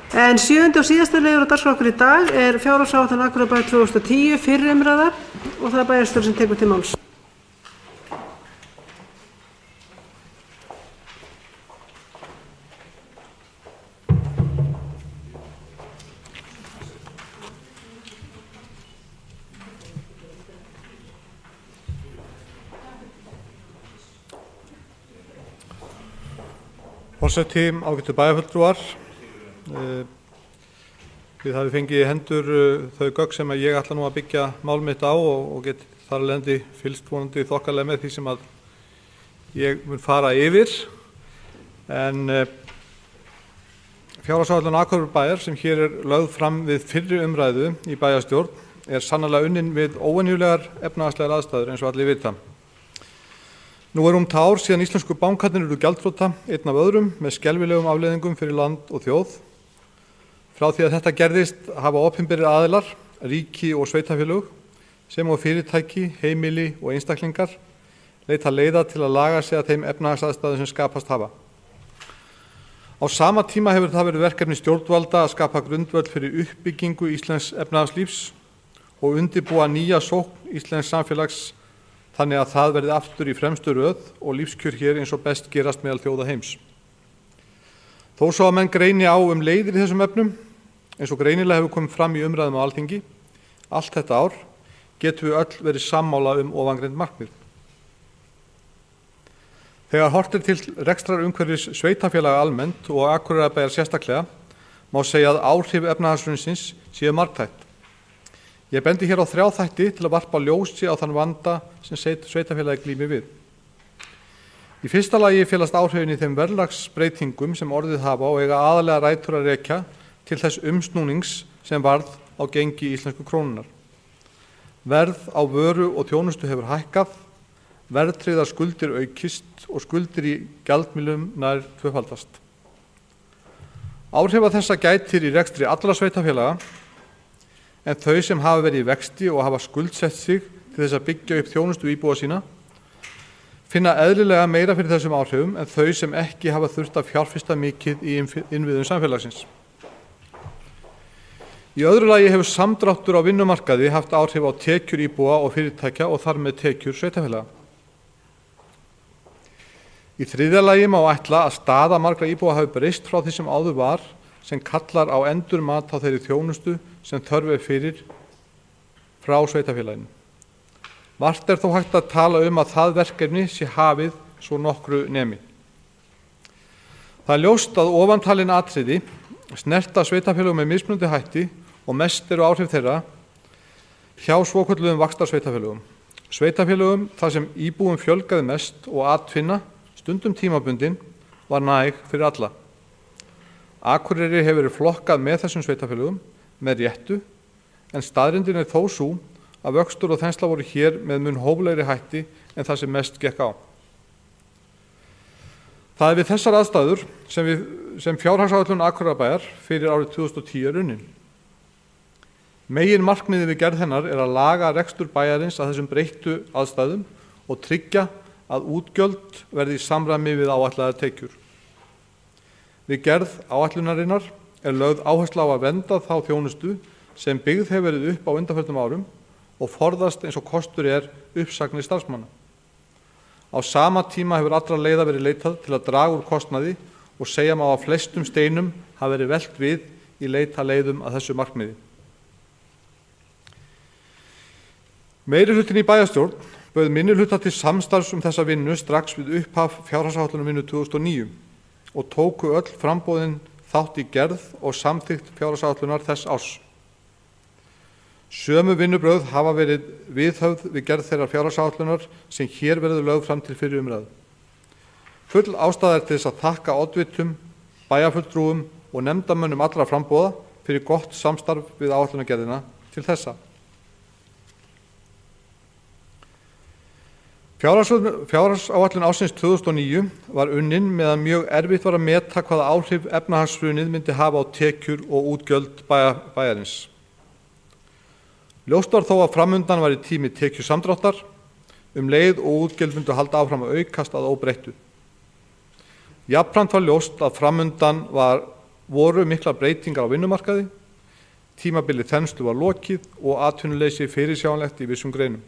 En 7. og síðasta liður á dagskrá okkar í dag fjárhagsáætlun Akureyrarbæjar 2010, fyrri umræða, og það bæjarstjóri sem tekur til máls. Forseti, ágætu bæjarfulltrúar, við hafið fengið í hendur þau gögn sem ég ætla nú að byggja mál mitt á og get þar af leiðandi fylgst vonandi þokkalega með því sem að ég mun fara yfir. En fjárhagsáætlun Akureyrarbæjar sem hér lögð fram við fyrri umræðu í bæjarstjórn sannarlega unnin við óvenjulegar efnahagslegar aðstæður eins og allir vita. Nú rúmt ár síðan íslensku bankarnir urðu gjaldþrota einn af öðrum með skelfilegum afleiðingum fyrir land og þjóð. Frá því að þetta gerðist hafa opinberir aðilar, ríki og sveitarfélög, sem og fyrirtæki, heimili og einstaklingar leita leiða til að laga sig að þeim efnahagsaðstæðum sem skapast hafa. Á sama tíma hefur það verið verkefni stjórnvalda að skapa grundvöll fyrir uppbyggingu íslensks efnahagslífs og undirbúa nýja sókn íslensks samfélags þannig að það verði aftur í fremstu röð og lífskjör hér eins og best gerast meðal þjóða heims. Þó svo að menn greini á leiðir í þessum efnum, eins og greinilega hefur komið fram í umræðum á Alþingi, allt þetta ár getum við öll verið sammála ofangreind markmið. Þegar horft til rekstrarumhverfis sveitarfélaga almennt og Akureyrarbæjar sérstaklega, má segja að áhrif efnahagshrunsins séu margþætt. Ég bendi hér á 3 þætti til að varpa ljósi á þann vanda sem sveitarfélagið glímir við. Í fyrsta lagi felast áhrifin í þeim verðlagsbreytingum sem orðið hafa og eiga aðallega rætur að rekja til þess umsnúnings sem varð á gengi íslensku krónunnar. Verð á vöru og þjónustu hefur hækkað, verðtryggðar skuldir aukist og skuldir í gjaldmiðlum nær tvöfaldast. Áhrifa þessa gætir í rekstri allra sveitarfélaga, en þau sem hafa verið í vexti og hafa skuldsett sig til þess að byggja upp þjónustu íbúa sína finna eðlilega meira fyrir þessum áhrifum en þau sem ekki hafa þurft að fjárfesta mikið í innviðum samfélagsins. Í öðru lagi hefur samdráttur á vinnumarkaði haft áhrif á tekjur íbúa og fyrirtækja og þar með tekjur sveitarfélaga. Í þriðja lagi má ætla að staða margra íbúa hafi breyst frá því sem áður var, sem kallar á endurmat á þeirri þjónustu sem þörf fyrir frá sveitarfélaginu. Vart þó hægt að tala að það verkefni sé hafið svo nokkru nemi. Það ljóst að ofantalin atriði snerta sveitarfélögum með mismunandi hætti og mest áhrif þeirra hjá svokölluðum vaxtarsveitarfélögum. Sveitarfélögum þar sem íbúum fjölgaði mest og atvinna, stundum tímabundin, var næg fyrir alla. Akureyri hefur verið flokkað með þessum sveitarfélögum með réttu, en staðreyndin þó sú að vöxtur og þensla voru hér með mun hóflegri hætti en það sem mest gekk á. Það við þessar aðstæður sem fjárhagsáætlun Akureyrarbæjar fyrir árið 2010 unnin. Megin markmiðið við gerð hennar að laga rekstur bæjarins að þessum breyttu aðstæðum og tryggja að útgjöld verði í samræmi við áætlaðar tekjur. Við gerð áætlunarinnar lögð áhersla á að vernda þá þjónustu sem byggð hefur verið upp á undanförnum árum og forðast eins og kostur uppsagnir starfsmanna. Á sama tíma hefur allra leiða verið leitað til að draga úr kostnaði og segja má að flestum steinum hafi verið velt við í leita leiðum að þessu markmiði. Meirihlutinn í bæjarstjórn bauð minnihluta til samstarfs þessa vinnu strax við upphaf fjárhagsáætlunarvinnu 2009 og tóku öll framboðin þátt í gerð og samþykkt fjárhagsáætlunar þess árs. Sömu vinnubrögð hafa verið viðhöfð við gerð þeirrar fjárhagsáætlunar sem hér verður lögð fram til fyrri umræðu. Full ástæða til þess að þakka oddvitum, bæjarfulltrúum og nefndarmönnum allra framboða fyrir gott samstarf við áætlunargerðina til þessa. Fjárhagsáætlun ársins 2009 var unnin meðan mjög erfitt var að meta hvaða áhrif efnahagshrunið myndi hafa á tekjur og útgjöld bæjarins. Ljóst var þó að framundan væri tími tekjusamdráttar, leið og útgjöld myndu halda áfram að aukast að óbreyttu. Jafnframt var ljóst að framundan var voru miklar breytingar á vinnumarkaði, tímabili þenslu var lokið og atvinnuleysi fyrirsjáanlegt í vissum greinum.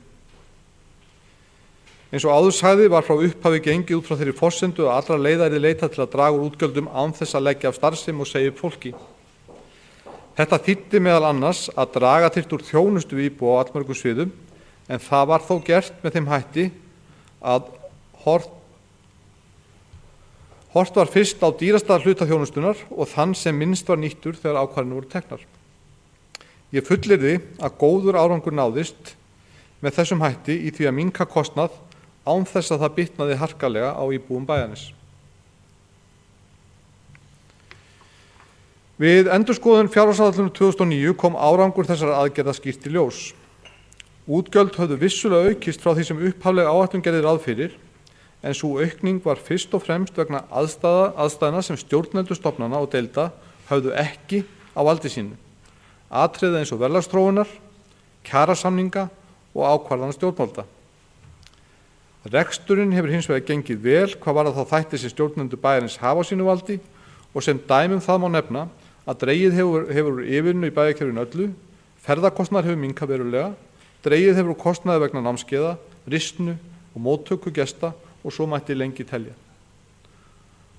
Eins og áður sagði var frá upphafi gengið út frá þeirri forsendu að allra leiða yrði leitað til að draga úr útgjöldum án þess að leggja af starfsemi og segja upp fólki. Þetta þýddi meðal annars að draga þyrfti úr þjónustu við íbúa á allmörgum sviðum, en það var þó gert með þeim hætti að hort var fyrst á dýrasta hluta þjónustunar og þann sem minnst var nýttur þegar ákvarðanir voru teknar. Ég fullyrði að góður árangur náðist með þessum hætti í því að minnka kostnað án þess að það bitnaði harkalega á íbúum bæjarins. Við endurskoðun fjárhagsáætlunar 2009 kom árangur þessara aðgerða skýrt í ljós. Útgjöld höfðu vissulega aukist frá því sem upphafleg áætlun gerði ráð fyrir, en sú aukning var fyrst og fremst vegna aðstæðna sem stjórnendur stofnana og deilda höfðu ekki á valdi sínu. Atriði eins og verðlagsþróunar, kjarasamninga og ákvarðana stjórnvalda. Reksturinn hefur hins vegar gengið vel hvað varðar þá þætti sem stjórnendur bæjarins hafa á sínu valdi og sem dæmi það má nefna að dregið hefur úr yfirvinnu í bæjarkerfinu öllu, ferðakostnaður hefur minnkað verulega, dregið hefur úr kostnaði vegna námskeiða, ristnu og móttöku gesta og svo mætti lengi telja.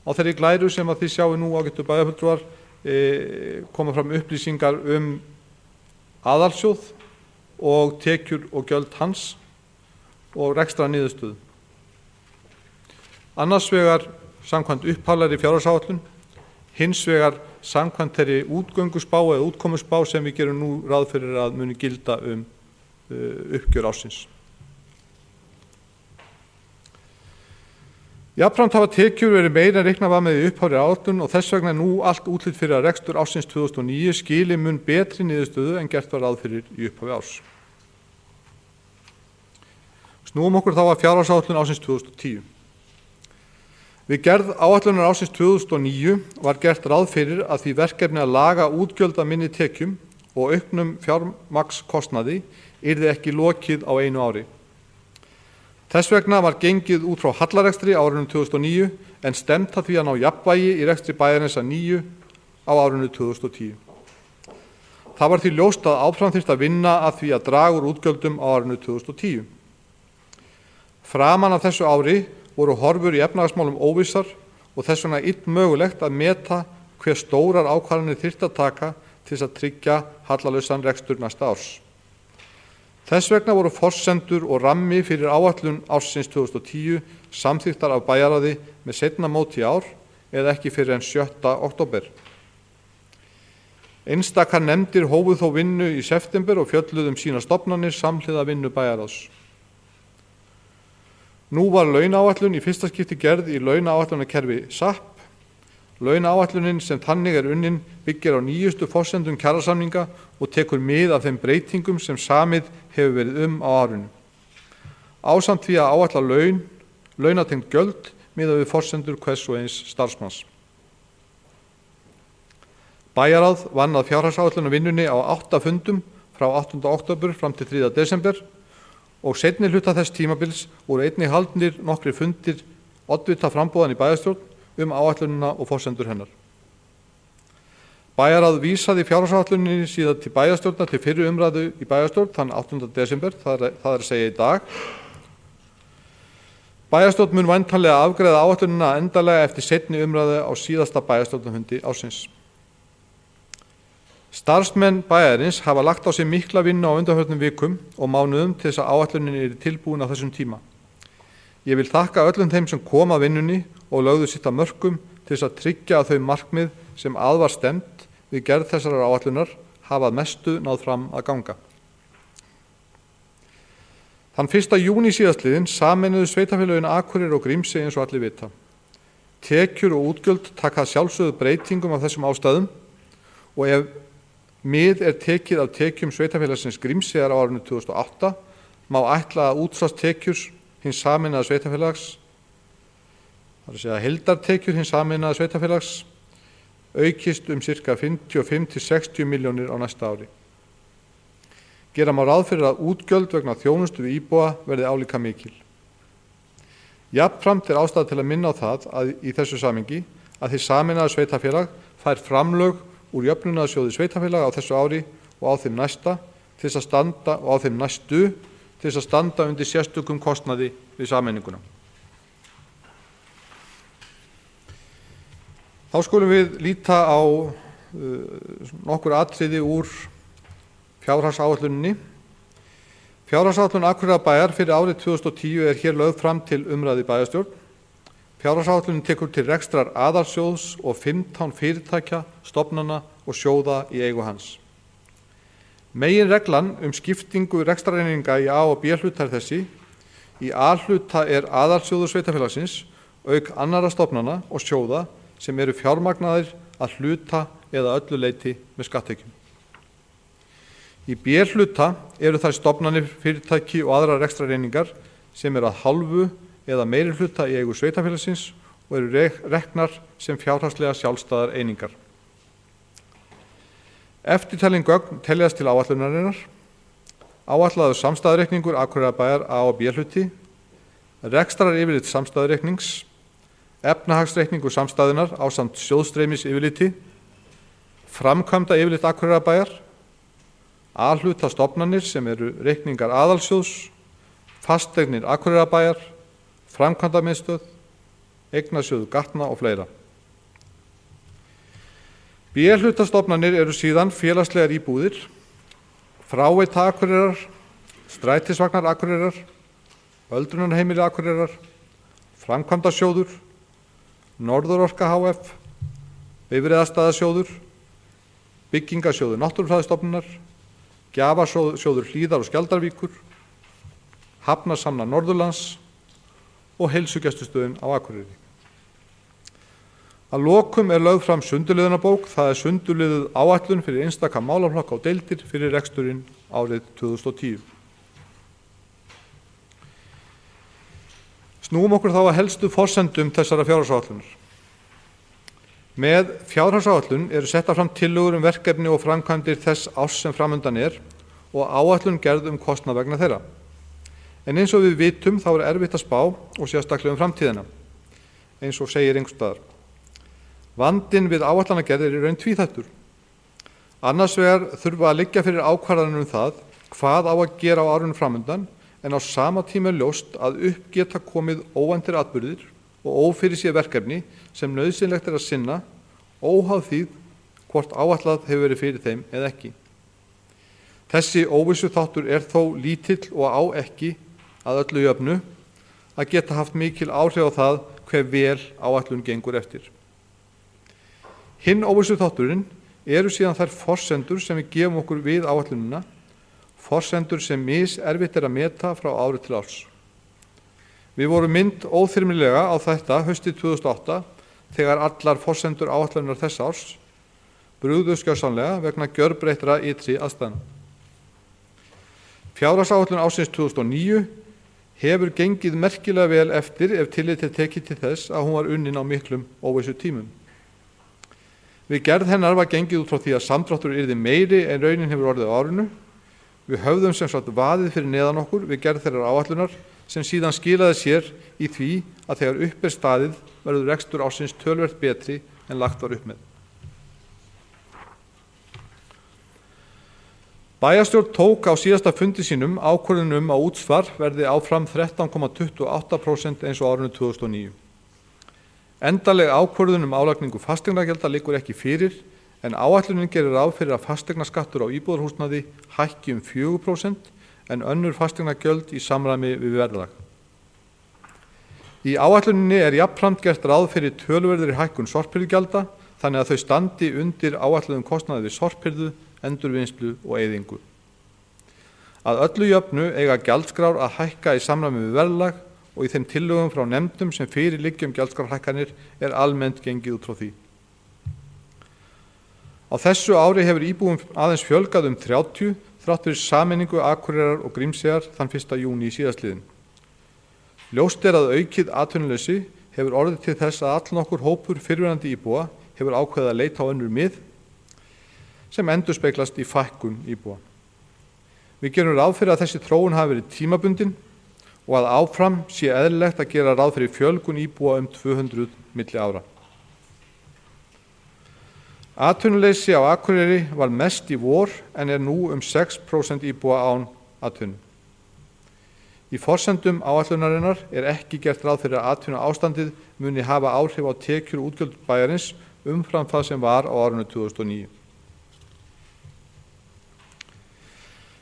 Á þeirri glæru sem að þið sjáu nú ágættu bæjarfulltrúar koma fram upplýsingar aðalsjóð og tekjur og gjöld hans og rekstrar niðurstöðu. Annars vegar samkvæmt upphaflegri fjárhagsáætlun, hins vegar samkvæmt þeirri útgönguspá eða útkomuspá sem við gerum nú ráð fyrir að muni gilda uppgjör ársins. Jafnframt hafa tekjur verið meira en reiknað var með í upphaflegri áætlun og þess vegna nú allt útlit fyrir að rekstur ársins 2009 skili mun betri niðurstöðu en gert var ráð fyrir í upphafi árs. Snúum okkur þá að fjárhagsáætlun ársins 2010. Við gerð áætlunar ársins 2009 var gert ráð fyrir að því verkefni að laga útgjöld af minni tekjum og auknum fjármagnskostnaði yrði ekki lokið á einu ári. Þess vegna var gengið út frá hallarekstri á árinu 2009 en stefnt að því að ná jafnvægi í rekstri bæjarins að nýju á árinu 2010. Það var því ljóst að áfram þyrfti að vinna að því að draga úr útgjöldum á árinu 2010. Framan af þessu ári voru horfur í efnahagsmálum óvissar og þess vegna mögulegt að meta hve stórar ákvarðanir þyrfti að taka til þess að tryggja hallalausan rekstur næsta árs. Þess vegna voru forsendur og rammi fyrir áætlun ársins 2010 samþykktar af bæjarráði með seinna móti í ár eða ekki fyrir en 7. október. Einstakar nefndir hófu þó vinnu í september og fjölluðu sínar stofnanir samhliða vinnu bæjarráðs. Nú var launaáætlun í fyrsta skipti gerð í launaáætlunarkerfi SAP. Launaáætlunin sem þannig unnin byggir á nýjustu forsendum kjarasamninga og tekur mið af þeim breytingum sem samið hefur verið á árinu. Ásamt því að áætla launatengd gjöld miðað við forsendur hvers og eins starfsmanns. Bæjarráð vann að fjárhagsáætlunarvinnunni á 8 fundum frá 8. október fram til 3. desember og seinni hluta þess tímabils voru einnig haldnir nokkrir fundir oddvita framboðan í bæjarstjórn áætlunina og forsendur hennar. Bæjarráð vísaði fjárhagsáætluninni síðan til bæjarstjórnar til fyrri umræðu í bæjarstjórn þann 8. desember, það er að segja í dag. Bæjarstjórn mun væntanlega afgreiða áætlunina endanlega eftir seinni umræðu á síðasta bæjarstjórnarfundi ársins. Starfsmenn bæjarins hafa lagt á sig mikla vinnu á undanförnum vikum og mánuðum til þess að áætlunin yrði tilbúin á þessum tíma. Ég vil þakka öllum þeim sem kom að vinnunni og lögðu sitt af mörkum til þess að tryggja að þau markmið sem að var stefnt við gerð þessarar áætlunar hafa að mestu náð fram að ganga. Þann 1. júní síðastliðinn sameinuðu sveitarfélögin Akureyri og Grímsey eins og allir vita. Tekjur og útgjöld taka sjálfsögðu breytingum af þessum ástæðum og ef mið tekið af tekjum sveitarfélagsins Grímseyjar á árinu 2008 má ætla að útsvarstekjur hins sameinaða sveitarfélags, það er að segja heildartekjur hins sameinaða sveitarfélags, aukist ca. 55 til 60 milljónir á næsta ári. Gera má ráð fyrir að útgjöld vegna þjónustu við íbúa verði álíka mikil. Jafnframt ástæða til að minna á það að í þessu samhengi að hið sameinaða sveitarfélag fær framlög úr jöfnunarsjóði sveitarfélaga á þessu ári og á þeim næstu til þess að standa undir sérstökum kostnaði við sameininguna. Þá skulum við líta á nokkur atriði úr fjárhagsáætluninni. Fjárhagsáætlun Akureyrarbæjar fyrir árið 2010 er hér lögð fram til umræðu í bæjarstjórn. Fjárhagsáætlunin tekur til rekstrar aðalsjóðs og 15 fyrirtækja, stofnana og sjóða í eigu hans. Meginreglan skiptingu rekstrareininga í A- og B-hluta er þessi. Í A-hluta er aðalsjóður sveitarfélagsins, auk annarra stofnana og sjóða sem eru fjármagnaðir að hluta eða öllu leyti með skatttekjum. Í B-hluta eru þær stofnanir, fyrirtæki og aðrar rekstrareiningar sem eru að hálfu eða meiri hluta í eigu sveitarfélagsins og eru reknar sem fjárhagslega sjálfstæðar einingar. Eftirtalin gögn teljast til áætlunarinnar: áætlaður samstæðureikningur Akureyrarbæjar A- og B-hluti, rekstraryfirlit samstæðureiknings, efnahagsreikningur samstæðunnar ásamt sjóðstreymisyfirliti, framkvæmda yfirlit Akureyrarbæjar, A-hluta stofnanir sem eru reikningar aðalsjóðs, fasteignir Akureyrarbæjar, framkvæmdamiðstöð, eignasjóður gatna og fleira. B-hluta stofnanir eru síðan félagslegar íbúðir, fráveita Akureyrar, strætisvagnar Akureyrar, öldrunarheimili Akureyrar, framkvæmdasjóður, Norðurorka hf, Bifreiðastæðasjóður, byggingasjóður Náttúrufræðistofnunar, gjafasjóður Hlíðar og Skjaldarvíkur, Hafnasamlag Norðurlands og Heilsugæslustöðin á Akureyri. Að lokum er lögð fram sundurliðunarbók, það er sundurliðuð áætlun fyrir einstaka málaflokka og deildir fyrir reksturinn árið 2010. Snúum okkur þá að helstu forsendum þessara fjárhagsáætlunar. Með fjárhagsáætlun eru settar fram tillögur verkefni og framkvæmdir þess árs sem framundan er og áætlun gerð kostnað vegna þeirra. En eins og við vitum þá er erfitt að spá og sérstaklega framtíðina, eins og segir einhvers staðar. Vandinn við áætlanagerð er í raun tvíþættur. Annars vegar þurfa að liggja fyrir ákvarðanir það hvað á að gera á árinu framundan, en á sama tíma er ljóst að upp geta komið óvæntir atburðir og ófyrirséð verkefni sem nauðsynlegt er að sinna, óháð því hvort áætlað hefur verið fyrir þeim eða ekki. Þessi óvissu þáttur er þó lítill og á ekki að öllu jöfnu að geta haft mikil áhrif á það hve vel áætlun gengur eftir. Hinn óvissu þátturinn eru síðan þær forsendur sem við gefum okkur við áætlunina, forsendur sem miserfitt er að meta frá ári til árs. Við vorum minnt óþyrmilega á þetta haustið 2008 þegar allar forsendur áætlunar þess árs brugðu skjörsamlega vegna gjörbreyttra ytri aðstæðna. Fjárhagsáætlun ársins 2009 hefur gengið merkilega vel eftir ef tillit er tekið til þess að hún var unnin á miklum óvissu tímum. Við gerð hennar var gengið út frá því að samdráttur yrði meiri en raunin hefur orðið á árinu. Við höfðum sem sagt vaðið fyrir neðan okkur við gerð þeirrar áætlunar sem síðan skilaði sér í því að þegar upp er staðið verður rekstur ársins töluvert betri en lagt var upp með. Bæjarstjórn tók á síðasta fundi sínum ákvörðun að útsvar verði áfram 13,28% eins og árinu 2009. Endanleg ákvörðun álagningu fasteignagjalda liggur ekki fyrir, en áætlunin gerir ráð fyrir að fasteignaskattur á íbúðarhúsnæði hækki 4% en önnur fasteignagjöld í samræmi við verðlag. Í áætluninni er jafnframt gert ráð fyrir töluverðri hækkun sorphirðugjalda þannig að þau standi undir áætluðum kostnaði við sorphirðu, endurvinnslu og eyðingu. Að öllu jöfnu eiga gjaldskrár að hækka í samræmi við verðlag og í þeim tillögum frá nefndum sem fyrir liggja gjaldskrárhækkanir er almennt gengið út frá því. Á þessu ári hefur íbúum aðeins fjölgað 30 þrátt fyrir sameiningu Akureyrar og Grímseyjar þann 1. júní síðastliðinn. Ljóst er að aukið atvinnuleysi hefur orðið til þess að allnokkur hópur fyrrverandi íbúa hefur ákveðið að leita á önnur mið sem endurspeglast í fækkun íbúa. Við gerum ráð fyrir að þessi þróun hafi verið tímabundin og að áfram sé eðlilegt að gera ráð fyrir fjölgun íbúa 200 milli ára. Atvinnuleysi á Akureyri var mest í vor en nú 6% íbúa án atvinnu. Í forsendum áætlunarinnar ekki gert ráð fyrir að atvinnuástandið muni hafa áhrif á tekjur og útgjöld bæjarins umfram það sem var á árinu 2009.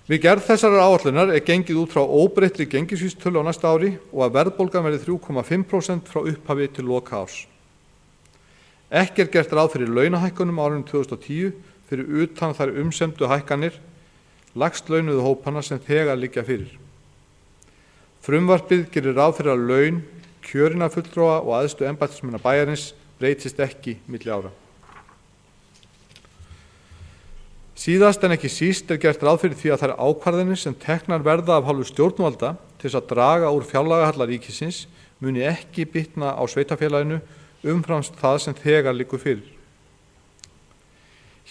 Við gerð þessarar áætlunar gengið út frá óbreyttri gengisvísitölu á næsta ári og að verðbólgan verði 3,5% frá upphafi til loka árs. Ekki gert ráð fyrir launahækkunum á árinu 2010 fyrir utan þær umsemdu hækkanir lægst launuðu hópana sem þegar liggja fyrir. Frumvarpið gerir ráð fyrir að laun kjörinna fulltrúa og æðstu embættismanna bæjarins breytist ekki milli ára. Síðast en ekki síst gert ráð fyrir því að þær ákvarðanir sem teknar verða af hálfu stjórnvalda til þess að draga úr fjárlagahalla ríkisins muni ekki bitna á sveitarfélaginu umfram það sem þegar liggur fyrir.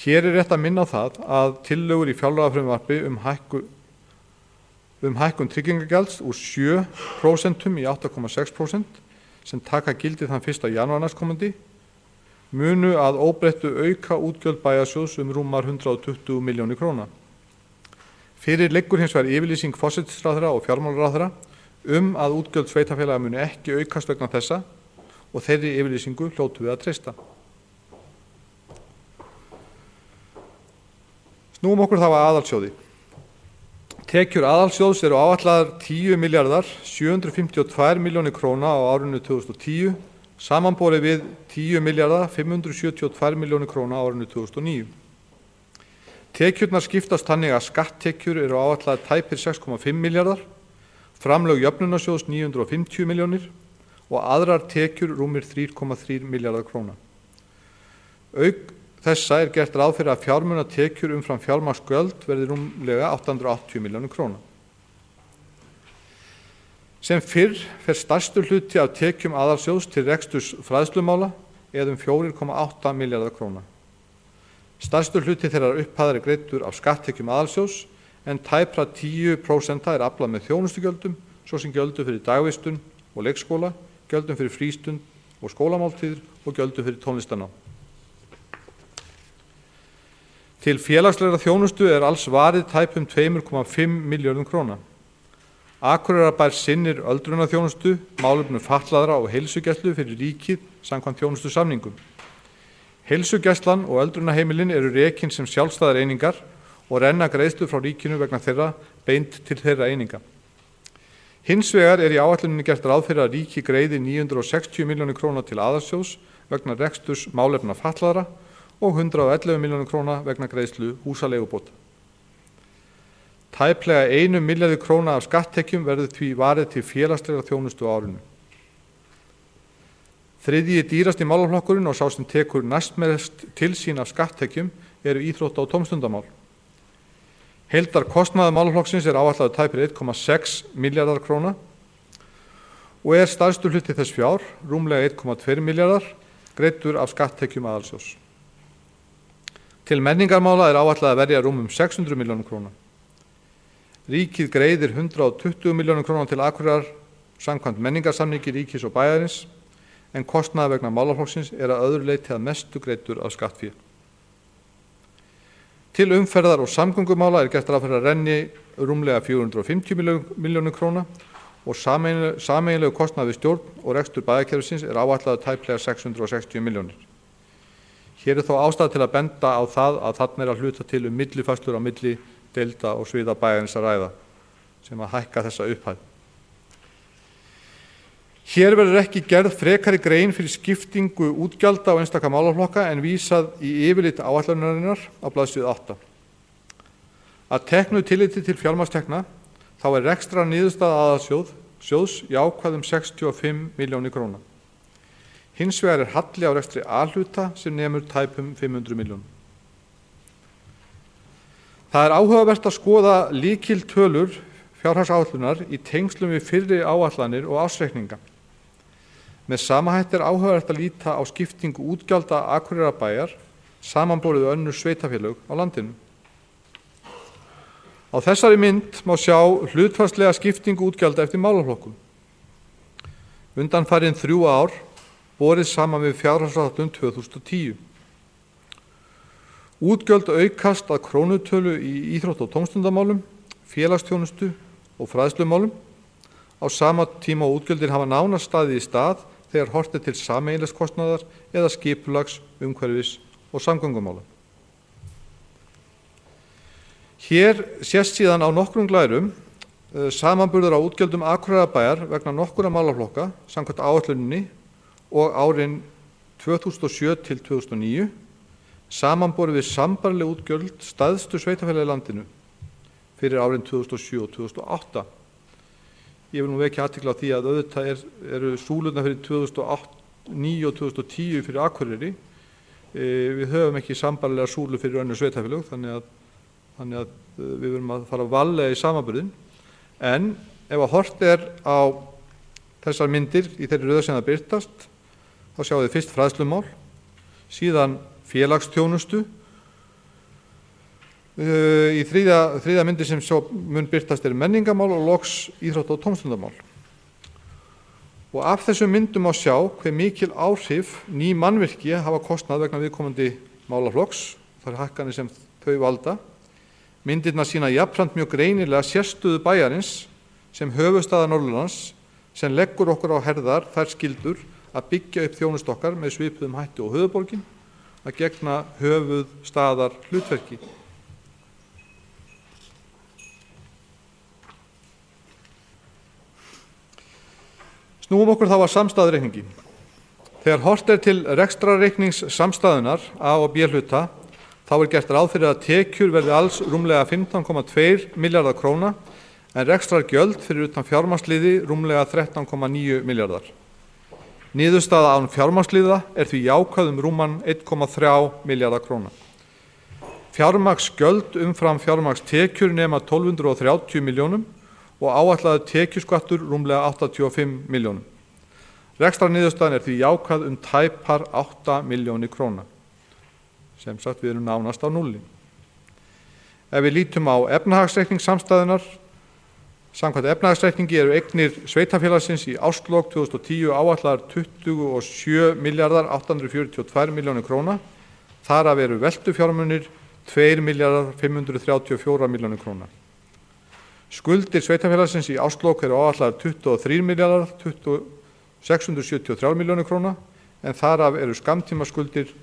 Hér rétt að minna á það að tillögur í fjárlagafrumvarpi hækkun tryggingagjalds úr 7% í 8,6% sem taka gildi þann 1. janúar næstkomandi munu að óbreyttu auka útgjöld bæjarsjóðs rúmar 120 milljónir króna. Fyrir liggur hins vegar yfirlýsing forsætisráðherra og fjármálaráðherra að útgjöld sveitarfélaga muni ekki aukast vegna þessa og þeirri yfirlýsingu hljótum við að treysta. Snúum okkur þá að aðalsjóði. Tekjur aðalsjóðs áætlaðar 10.752 milljónir króna á árinu 2010 samanborið við 10.572 milljónir króna á árinu 2009. Tekjurnar skiptast þannig að skatttekjur áætlaðar tæpir 6,5 milljarðar, framlög jöfnunarsjóðs 950 milljónir og aðrar tekjur rúmir 3,3 milljarðar króna. Auk þessa gert ráð fyrir að fjármunatekjur umfram fjármagnsgjöld verði rúmlega 880 milljónir króna. Sem fyrr fer stærstur hluti af tekjum aðalsjóðs til reksturs fræðslumála 4,8 milljarðar króna. Stærstur hluti þeirrar upphæðar greiddur af skatttekjum aðalsjóðs en tæpra 10% aflað með þjónustugjöldum, svo sem gjöldum fyrir dagvistun og leikskóla, gjöldum fyrir frístund og skólamáltíðir og gjöldum fyrir tónlistarnám. Til félagslegra þjónustu alls varið tæpum 2,5 milljörðum króna. Akureyrarbær sinnir öldrunarþjónustu, málefnum fatlaðra og heilsugæslu fyrir ríkið samkvæmt þjónustusamningum. Heilsugæslan og öldrunarheimilin rekin sem sjálfstæðar einingar og renna greiðslur frá ríkinu vegna þeirra beint til þeirra eininga. Hins vegar í áætluninni gert ráð fyrir að ríki greiði 960 milljónir króna til aðalsjóðs vegna reksturs málefna fatlaðra og 111 milljónir króna vegna greiðslu húsaleigubóta. Tæplega 1 milljarði króna af skatttekjum verður því varið til félagslegra þjónustu á árinu. Þriðji dýrasti málaflokkurinn og sá sem tekur næstmest til sín af skatttekjum íþrótta- og tómstundamál. Heildarkostnaður málaflokksins áætlaður tæpir 1,6 milljarðar króna og stærstur hluti þess fjár, rúmlega 1,2 milljarðar, greiddur af skatttekjum aðalsjóðs. Til menningarmála áætlað að verja rúmum 600 milljónum króna. Ríkið greiðir 120 milljónum króna til Akureyrar samkvæmt menningarsamningi ríkis og bæjarins en kostnaður vegna málaflokksins að öðru leyti að mestu greiddur af skattfé. Til umferðar og samgöngumála gert ráð fyrir að renni rúmlega 450 milljónir króna og sameiginlegu kostnaður við stjórn og rekstur bæjarkerfisins áætlaður tæplega 660 milljónir. Hér þó ástæða til að benda á það að þarna að hluta til millifærslur á milli deilda og sviða bæjarins að ræða sem að hækka þessa upphæð. Hér verður ekki gerð frekari grein fyrir skiptingu útgjalda á einstaka málaflokka en vísað í yfirlit áætlunarinnar á blaðsíðu 8. Að teknu tilliti til fjármagnstekna þá rekstrar niðurstaða aðalsjóðs jákvæð 65 milljónir króna. Hins vegar halli á rekstri A-hluta sem nemur tæpum 500 milljónum. Það áhugavert að skoða lykiltölur fjárhagsáætlunar í tengslum við fyrri áætlanir og ársreikninga. Með sama hætti áhugavert að líta á skiptingu útgjalda Akureyrarbæjar samanborið við önnur sveitarfélög á landinu. Á þessari mynd má sjá hlutfallslega skiptingu útgjalda eftir málaflokkum. Undanfarin 3 ár borið saman við fjárhagsáætlun 2010. Útgjöld aukast að krónutölu í íþrótt- og tómstundamálum, félagsþjónustu og fræðslumálum. Á sama tíma og útgjöldin hafa nánast staðið í stað þegar horft er til sameiginlegs kostnaðar eða skipulags, umhverfis og samgöngumála. Hér sést síðan á nokkrum glærum samanburður á útgjöldum Akureyrarbæjar vegna nokkurra málaflokka samkvæmt áætluninni og árin 2007 til 2009 samanborið við sambærileg útgjöld stærstu sveitarfélaga í landinu fyrir árin 2007 og 2008. Ég vil nú vekja athygli á því að auðvitað eru súlurnar fyrir 2009 og 2010 fyrir Akureyri. Við höfum ekki sambærilega súlur fyrir önnur sveitarfélög, þannig að við verðum að fara varlega í samanburðinn. En ef að horft er á þessar myndir í þeirri röð sem það birtast, þá sjáum við fyrst fræðslumál, síðan félagsþjónustu. Í þriðja myndi sem svo mun birtast er menningamál og loks íþrótta- og tómstundamál. Og af þessum myndum má sjá hve mikil áhrif ný mannvirki hafa kostnað vegna viðkomandi málaflokks, þær hækkanir sem þau valda. Myndirnar sýna jafnframt mjög greinilega sérstöðu bæjarins sem höfuðstaðar Norðurlands sem leggur okkur á herðar þær skyldur að byggja upp þjónustu okkar með svipuðum hætti og höfuðborgin að gegna höfuðstaðar hlutverki. Snúum okkur þá að samstæðureikningi. Þegar horft er til rekstrarreiknings samstæðunar A og B hluta, þá er gert ráð fyrir að tekjur verði alls rúmlega 15,2 milljarðar króna, en rekstrargjöld fyrir utan fjármagnsliði rúmlega 13,9 milljarðar. Niðurstaða án fjármagnsliða er því jákvæð rúman 1,3 milljarðar króna. Fjármagnsgjöld umfram fjármagnstekjur nema 1230 milljónum og áætlaður tekjuskattur rúmlega 85 milljónum. Rekstrarniðurstaðan er því jákvæð tæpar 8 milljónir króna. Sem sagt, við erum nánast á núlli. Ef við lítum á efnahagsreikning samstæðunar, samkvæmt efnahagsreikningi eru eignir sveitarfélagsins í árslok 2010 áætlaðar 27 milljarðar 842 milljónir króna. Þar af eru veltufjármunir 2 milljarðar 534 milljónir króna. Skuldir sveitarfélagsins í árslok eru áætlaðar 23 milljarðar 673 milljónir króna, en þar af eru skammtímaskuldir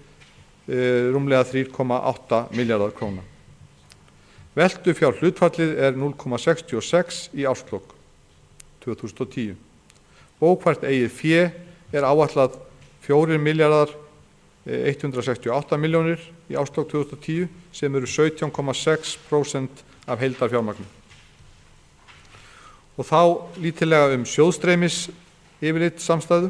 rúmlega 3,8 milljarðar króna. Veltufjár hlutfallið er 0,66 í árslok 2010. Bókfært eigið fé er áætlað 4 milljarðar 168 milljónir í árslok 2010 sem eru 17,6% af heildarfjármagni. Og þá lítillega sjóðstreymis yfirlit samstæðu.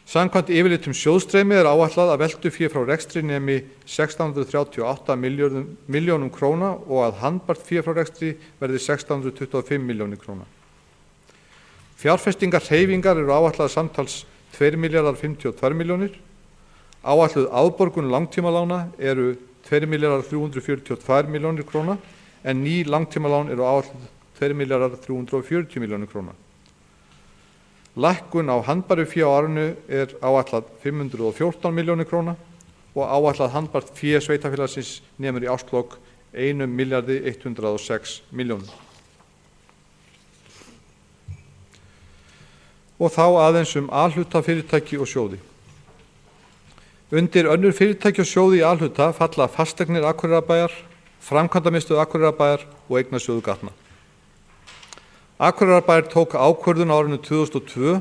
Samkvæmt yfirlitum sjóðstreymi er áætlað að veltufé frá rekstri nemi 638 milljónum króna og að handbært fé frá rekstri verði 625 milljónir króna. Fjárfestingar hreyfingar eru áætlaðar samtals 2 milljarðar 52 milljónir. Áætluð afborgun langtímalána eru 2 milljarðar 342 milljónir króna, en ný langtímalán eru áætluð 2 milljarðar 340 milljónir króna. Lækkun á handbæru fé á árinu er áætlað 514 milljónir króna og áætlað handbært fé sveitarfélagsins nemur í árslok 1 milljarði 106 milljónum. Og þá aðeins A-hluta fyrirtæki og sjóði. Undir önnur fyrirtæki og sjóði í A-hluta falla fasteignir Akureyrarbæjar, framkvæmdamiðstöð Akureyrarbæjar og eignasjóður Gatna. Akureyrarbær tók ákvörðun á árinu 2002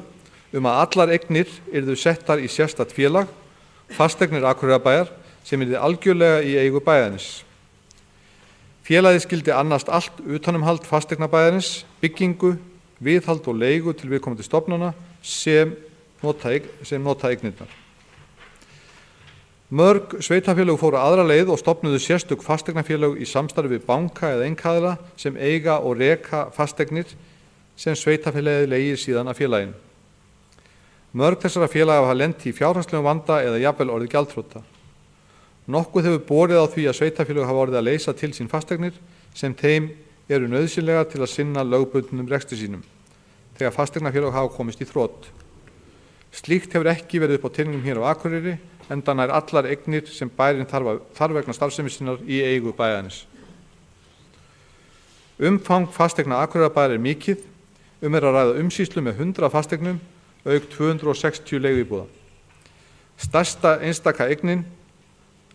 að allar eignir yrðu settar í sérstakt félag, fasteignir Akureyrarbæjar, sem yrði algjörlega í eigu bæjarins. Félagið skyldi annast allt utanumhald fasteignabæjarins, byggingu, viðhald og leigu til viðkomandi stofnana sem nota eignirnar. Mörg sveitarfélög fóru aðra leið og stofnuðu sérstök fasteignafélög í samstarfi við banka eða einkaaðila sem eiga og reka fasteignir sem sveitarfélagið leigir síðan af félaginu. Mörg þessara félaga hafa lent í fjárhagslegum vanda eða jafnvel orðið gjaldþrota. Nokkuð hefur borið á því að sveitarfélög hafa orðið að leysa til sín fasteignir sem þeim eru nauðsynlegar til að sinna lögbundnum rekstri sínum, þegar fasteignafélög hafa komist í þrot. Slíkt hefur ekki verið upp á teningnum hér á Akureyri, enda nær allar eignir sem bærinn þarf vegna starfsemi sinnar í eigu bæjarins. Umfang fasteigna Akureyrarbæjar er mikið, er að ræða umsýslu með 100 fasteignum, auk 260 leiguíbúða. Stærsta einstaka eignin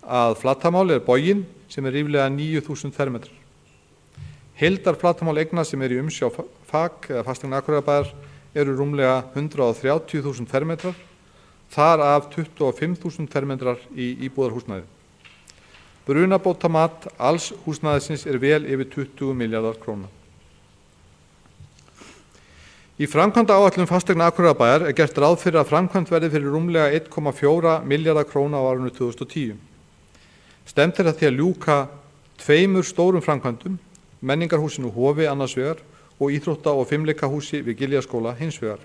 að flatarmáli er Boginn sem er ríflega 9.000 fermetrar. Heildarflatarmál eigna sem er í umsjá FAK eða fasteigna Akureyrarbæjar eru rúmlega 130.000 fermetrar, þar af 25.000 fermetrar í íbúðarhúsnæði. Brunabótamat alls húsnæðisins er vel yfir 20 milljarðar króna. Í framkvæmdaáætlun fasteigna Akureyrarbæjar er gert ráð fyrir að framkvæmt verði fyrir rúmlega 1,4 milljarða króna á árinu 2010. Stefnt er að því að ljúka 2 stórum framkvæmdum, menningarhúsinu Hofi annars vegar og íþrótta- og fimleikahúsi við Giljaskóla hins vegar.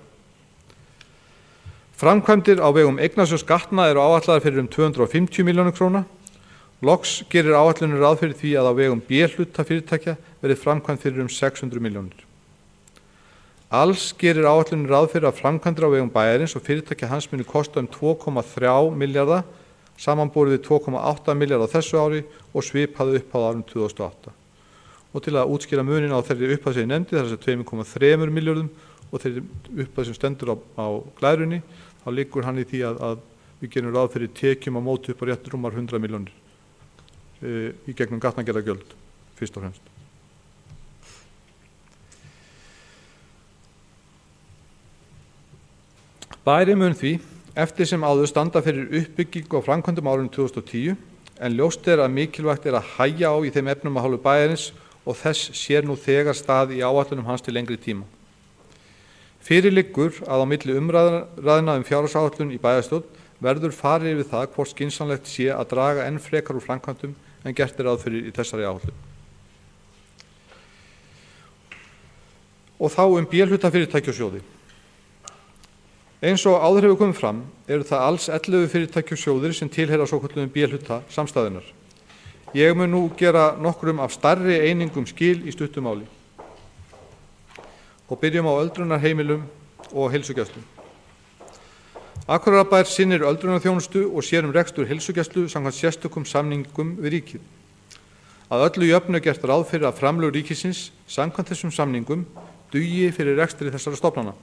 Framkvæmdir á vegum eignasjóðs gatna eru áætlaðar fyrir 250 milljónir króna. Loks gerir áætlunin ráð fyrir því að á vegum B-hluta fyrirtækja verði framkvæmt fyrir 600 milljónir. Alls gerir áætlunin ráð fyrir að framkvæmdir á vegum bæjarins og fyrirtækja hans muni kosta 2,3 milljarða, samanborið við 2,8 milljarða á þessu ári og svipaði upphæð á árinu 2008. Og til að útskýra munin á þeirri upphæð sem ég nefndi, þess að 2,3 milljörðum og þeirri upphæð sem stendur á glærunni, þá liggur hann í því að við gerum ráð fyrir tekjum á móti upp á rétt rúmar 100 milljónir í gegnum gatnagerðargjöld, fyrst og fremst. Bærinn mun því, eftir sem áður standa fyrir uppbyggingu á framkvæmdum á árinu 2010, en ljóst er að mikilvægt er að hægja á í þeim efnum af hálfu bæjarins og þess sér nú þegar stað í áætlunum hans til lengri tíma. Fyrir liggur að á milli umræðna fjárhagsáætlun í bæjarstjórn verður farið yfir það hvort skynsamlegt sé að draga enn frekar úr framkvæmdum en gert er ráð fyrir í þessari áætlun. Og þá B-hluta fyrirtæki og sjóði. Eins og áður hefur komið fram eru það alls 11 fyrirtæki og sjóðir sem tilheyra svokölluðum B-hluta samstæðunnar. Ég mun nú gera nokkrum af stærri einingum skil í stuttu máli. Og byrjum á öldrunarheimilum og heilsugæslu. Akureyrarbær sinnir öldrunarþjónustu og sér rekstur heilsugæslu samkvæmt sérstökum samningum við ríkið. Að öllu jöfnu er gert ráð fyrir að framlög ríkisins samkvæmt þessum samningum dugi fyrir rekstri þessara stofnana.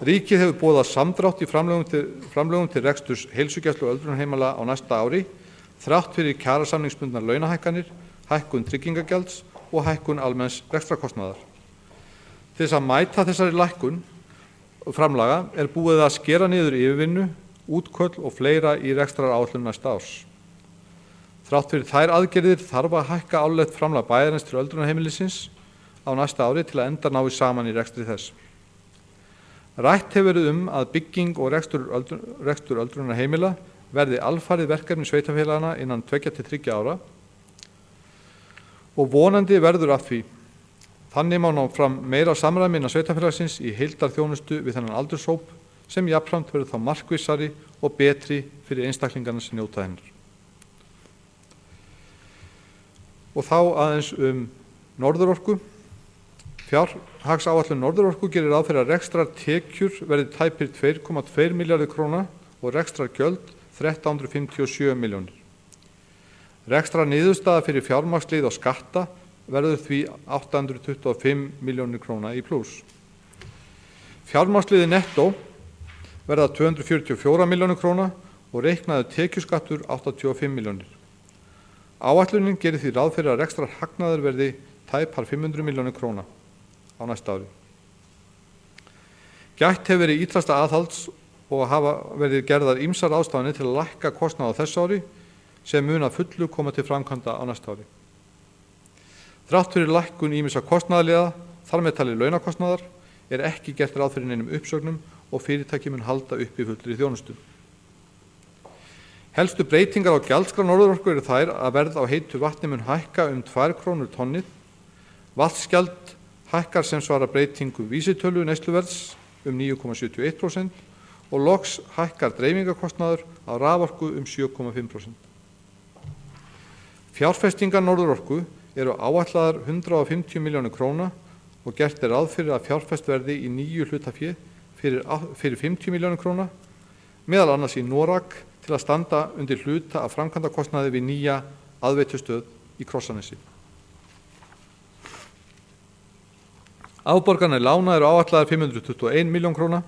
Ríkið hefur boðað samdrátt í framlögum til reksturs heilsugæslu og öldrunarheimila á næsta ári, þrátt fyrir kjarasamningsbundnar launahækkanir, hækkun tryggingagjalds og hækkun almenns rekstrarkostnaðar. Til þess að mæta þessari lækkun framlaga er búið að skera niður yfirvinnu, útköll og fleira í rekstraráætlun næsta árs. Þrátt fyrir þær aðgerðir þarf að hækka árlegt framlag bæjarins til öldrunarheimilisins á næsta ári til að enda nái saman í rekstri þess. Rætt hefur verið að bygging og rekstur öldrunarheimila verði alfarið verkefni sveitarfélagana innan 2 til 3 ára og vonandi verður að því. Þannig má ná fram meira samræmi innan sveitarfélagsins í heildarþjónustu við þennan aldurshóp sem jafnframt verður þá markvissari og betri fyrir einstaklingarna sem njóta hennar. Og þá aðeins Norðurorku. Fjárhagsáætlun Norðurorku gerir ráð fyrir að rekstrartekjur verði tæpir 2,2 milljarðar króna og rekstrargjöld 1.357 milljónir. Rekstrarniðurstaða fyrir fjármagnslið og skatta verður því 825 milljónir króna í plús. Fjármagnsliði nettó verða 244 milljónir króna og reiknaður tekjuskattur 85 milljónir. Áætlunin gerir því ráð fyrir að rekstrarhagnaður verði tæpar 500 milljónir króna á næsta ári. Gætt hefur verið ítrasta aðhalds og hafa verið gerðar ýmsar ráðstafanir til að lækka kostnað á þessu ári sem mun að fullu koma til framkvæmda á næsta ári. Þrátt fyrir lækkun ýmissa kostnaðarliða, þar með talið launakostnaðar, er ekki gert ráð fyrir neinum uppsögnum og fyrirtæki mun halda upp í fullri þjónustu. Helstu breytingar á gjaldskrá Norðurorku eru þær að verð á heitu vatni mun hækka 2 krónur tonnið, vatnsgjald hækkar sem svara breytingu vísitölu neysluverðs 9,71% og loks hækkar dreifingarkostnaður á raforku 7,5%. Fjárfestingar Norðurorku eru áætlaðar 150 milljónir króna og gert er ráð fyrir að fjárfest verði í nýju hlutafé fyrir 50 milljónir króna, meðal annars í Norag, til að standa undir hluta af framkvæmdakostnaði við nýja aðveitustöð í Krossanesi. Afborganir lána eru áætlaðar 521 milljón króna.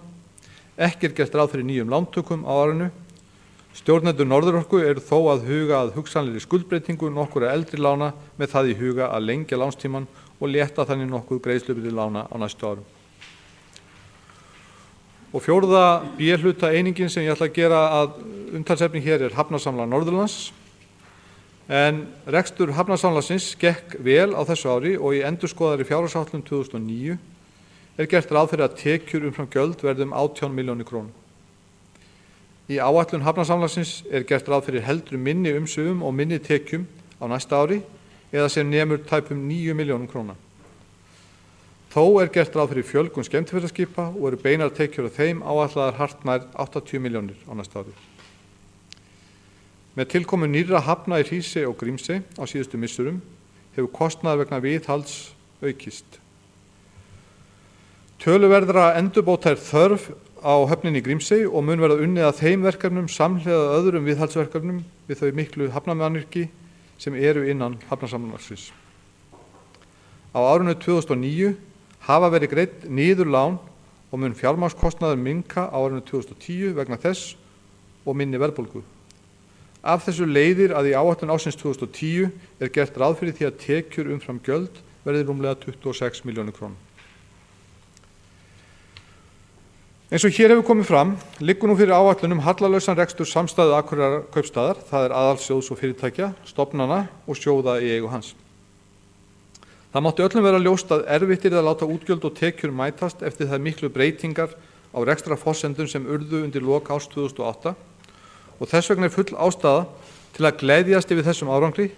Ekki gert ráð fyrir nýjum lántökum á árinu. Stjórnendur Norðurorku eru þó að huga að hugsanlegri skuldbreytingu nokkurra eldri lána með það í huga að lengja lánstíman og létta þannig nokkuð greiðslubyrði lána á næstu árum. Og fjórða B-hluta einingin sem ég ætla að gera að umtalsefni hér er Hafnasamlag Norðurlands. En rekstur Hafnasamlagsins gekk vel á þessu ári og í endurskoðaðri fjárhagsáætlun 2009 er gert ráð fyrir að tekjur umfram gjöld verði 18 milljónir króna. Í áætlun Hafnasamlagsins er gert ráð fyrir heldur minni umsvifum og minni tekjum á næsta ári eða sem nemur tæpum 9 milljónum króna. Þó er gert ráð fyrir fjölgun skemmtiferðaskipa og eru beinar tekjur af þeim áætlaðar hartnær 80 milljónir á næsta ári. Með tilkomu nýrra hafna í Hrísey og Grímsey á síðustu misserum hefur kostnaður vegna viðhalds aukist. Töluverðra endurbóta er þörf á höfninni í Grímsey og mun verða unnið að þeim verkefnum samhliða öðrum viðhaldsverkefnum við þau miklu hafnamannvirki sem eru innan Hafnasamlagsins. Á árinu 2009 hafa verið greidd niður lán og mun fjármagnskostnaður minnka á árinu 2010 vegna þess og minni verðbólgu. Af þessu leiðir að í áætlun ársins 2010 er gert ráð fyrir því að tekjur umfram gjöld verði rúmlega 26 milljónir króna. Eins og hér hefur komið fram, liggur nú fyrir áætlun hallalausan rekstur samstæðu Akureyrar kaupstaðar, það er aðalsjóðs og fyrirtækja, stofnana og sjóða í eigu hans. Það mátti öllum vera ljóst að erfitt að láta útgjöld og tekjur mætast eftir þær miklu breytingar á rekstrarforsendum sem urðu undir lok árs 2008 og þess vegna er full ástæða til að gleðjast yfir þessum árangri.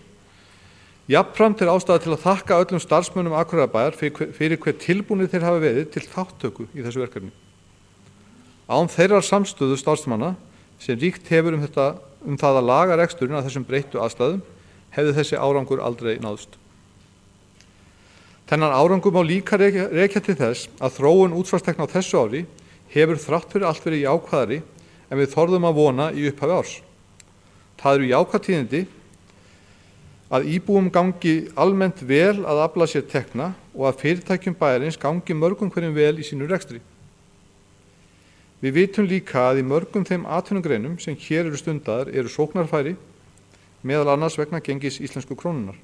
Jafnframt er ástæða til að þakka öllum starfsmönnum Akureyrarbæjar fyrir hver tilbúnir þeir hafa verið til þátttöku í þessu verkefni. Án þeirrar samstöðu starfsmanna sem ríkt hefur það að laga reksturinn að þessum breyttu aðstæðum hefði þessi árangur aldrei náðst. Þennan árangur má líka rekja til þess að þróun útsvarstekna á þessu ári hefur þrátt fyrir allt verið jákvæðari en við þorðum að vona í upphafi árs. Það eru jákvæð tíðindi að íbúum gangi almennt vel að afla sér tekna og að fyrirtækjum bæjarins gangi mörgum hverjum vel í sínu rekstri. Við vitum líka að í mörgum þeim atvinnugreinum sem hér eru stundaðar eru sóknarfæri, meðal annars vegna gengis íslensku krónunnar.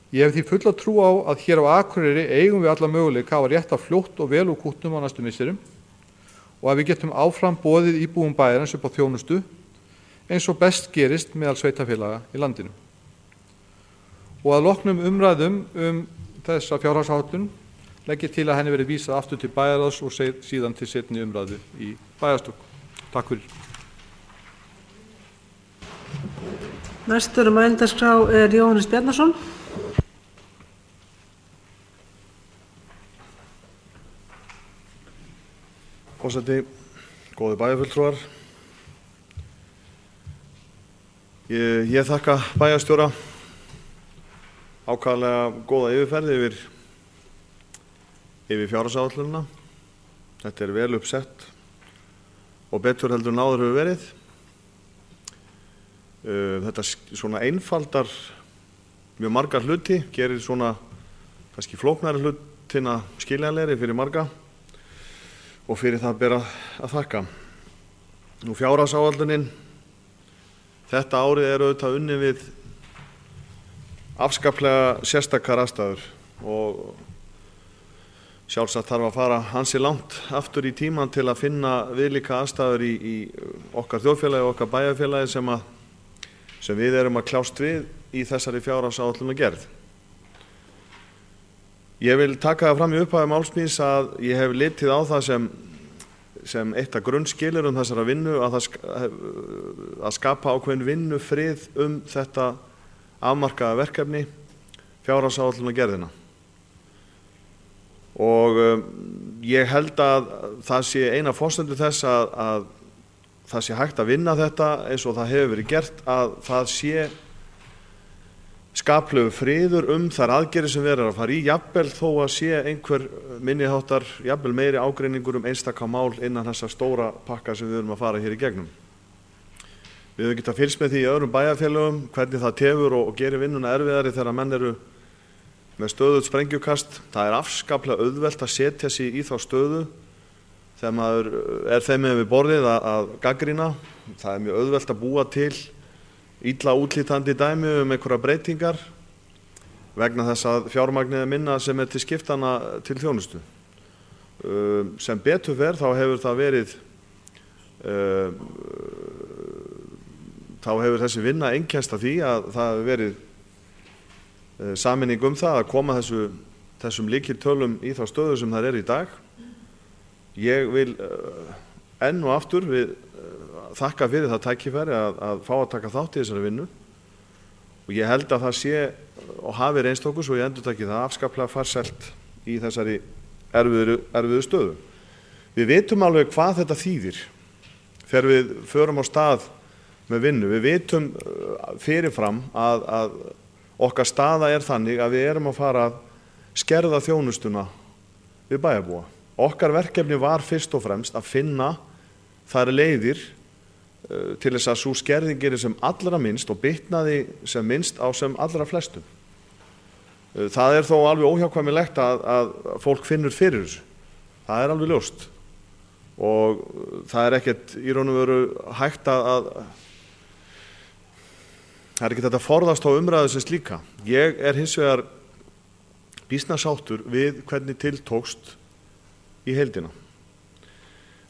Ég hef því fulla trú á að hér á Akureyri eigum við alla möguleika að rétta fljótt og vel úr kútnum á næstu misserum og að við getum áfram boðið íbúum bæjarins upp á þjónustu eins og best gerist meðal sveitarfélaga í landinu. Og að loknum umræðum þessa fjárhagsáætlun legg ég til að henni verði vísað aftur til bæjarráðs og síðan til seinni umræðu í bæjarstjórn. Takk fyrir. Næstur mælendaskrá er Jóhannes Bjarnason. Forseti, góði bæjarfulltrúar. Ég þakka bæjarstjóra ákaflega góða yfirferð yfir fjárhagsáætlunina. Þetta er vel uppsett og betur heldur en áður hefur verið. Þetta svona einfaldar mjög marga hluti, gerir svona kannski flóknari hlutina skiljanlegri fyrir marga og fyrir það ber að þakka. Nú fjárhagsáætlunin, þetta árið er auðvitað unnið við afskaplega sérstakar aðstæður og sjálfsagt þarf að fara ansi langt aftur í tímann til að finna viðlíka aðstæður í okkar þjóðfélagi og okkar bæjarfélagi sem við erum að kljást við í þessari fjárhagsáætlunargerð. Ég vil taka það fram í upphafi máls míns að ég hef litið á það sem eitt af grunnskilyrðum þessara vinnu að skapa ákveðin vinnufrið þetta afmarkaða verkefni, fjárhagsáætlunargerðina. Og ég held að það sé eina forsendu þess að það sé hægt að vinna þetta eins og það hefur verið gert, að það sé skaplegu friður þær aðgerðir sem verður að fara í, jafnvel þó að sé einhver minniháttar, jafnvel meiri ágreiningur einstaka mál innan þessa stóra pakka sem við erum að fara hér í gegnum. Við höfum getað fylgst með því í öðrum bæjarfélögum hvernig það tefur og gerir vinnuna erfiðari þegar menn eru með stöðugt sprengjukast. Það er afskaplega auðvelt að setja sig í þá stöðu þegar maður er þeim með við borðið að gagnrýna. Það er mjög auðvelt að búa til illa útlítandi dæmi einhverja breytingar vegna þess að fjármagnið er minna sem til skiptana til þjónustu. Sem betur fer þá hefur það verið þá hefur þessi vinna einkennst af því að það hefur verið sameining það að koma þessum lykiltölum í þá stöðu sem það í dag. Ég vil enn og aftur þakka fyrir það tækifæri að fá að taka þátt í þessari vinnu og ég held að það sé og hafi reynst okkur, svo ég endurtaki það, afskaplega farsælt í þessari erfiðu stöðu. Við vitum alveg hvað þetta þýðir þegar við förum á stað með vinnu. Við vitum fyrirfram að okkar staða er þannig að við erum að fara að skerða þjónustuna við bæjarbúa. Okkar verkefni var fyrst og fremst að finna þær leiðir til þess að sú skerðing gerir sem allra minnst og bitnaði sem minnst á sem allra flestum. Það er þó alveg óhjákvæmilegt að fólk finnur fyrir þessu. Það er alveg ljóst og það er ekkert í raun og veru hægt það er ekkert að forðast á umræðu sem slíka. Ég er hins vegar býsna sáttur við hvernig til tókst í heildina.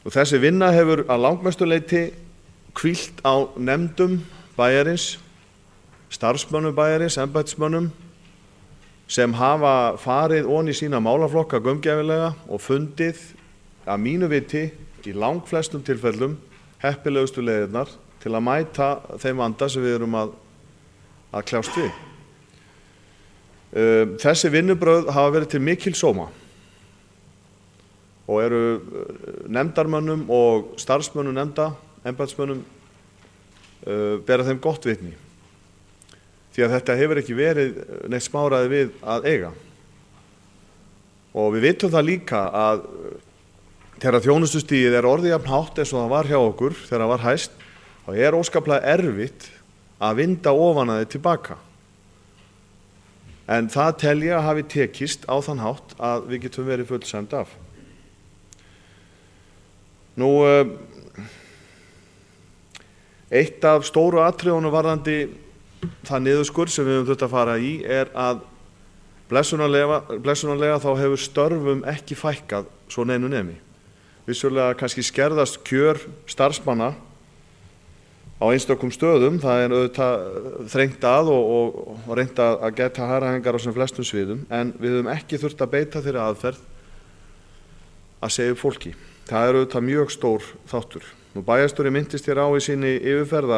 Og þessi vinna hefur að langmestu leyti hvílt á nefndum bæjarins, starfsmönnum bæjarins, embættismönnum sem hafa farið ofan í sína málaflokka gaumgæfilega og fundið að mínu viti í langflestum tilfellum heppilegustu leiðirnar til að mæta þeim vanda sem við erum að kljást við. Þessi vinnubrögð hafa verið til mikil sóma og eru nefndarmönnum og starfsmönnum nefnda, embættismönnum bera þeim gott vitni. Því að þetta hefur ekki verið neitt smáræði við að eiga. Og við vitum það líka að þegar þjónustustigið er orðið jafn hátt eins og það var hjá okkur þegar það var hæst, þá er óskaplega erfitt að vinda ofan að þið tilbaka. En það tel ég að hafi tekist á þann hátt að við getum verið fullsæmd af. Nú, eitt af stóru atriðunum varðandi það niðurskurð sem við höfum þurft að fara í er að blessunarlega þá hefur störfum ekki fækkað svo neinu nemi. Vissulega kannski skerðast kjör starfsmanna á einstökum stöðum, það er auðvitað þrengt að og reynt að geta hagræðingar á sem flestum sviðum, en við höfum ekki þurft að beita þeirri aðferð að segja upp fólki. Það er auðvitað mjög stór þáttur. Nú bæjarstjóri minntist hér á í sinni yfirferð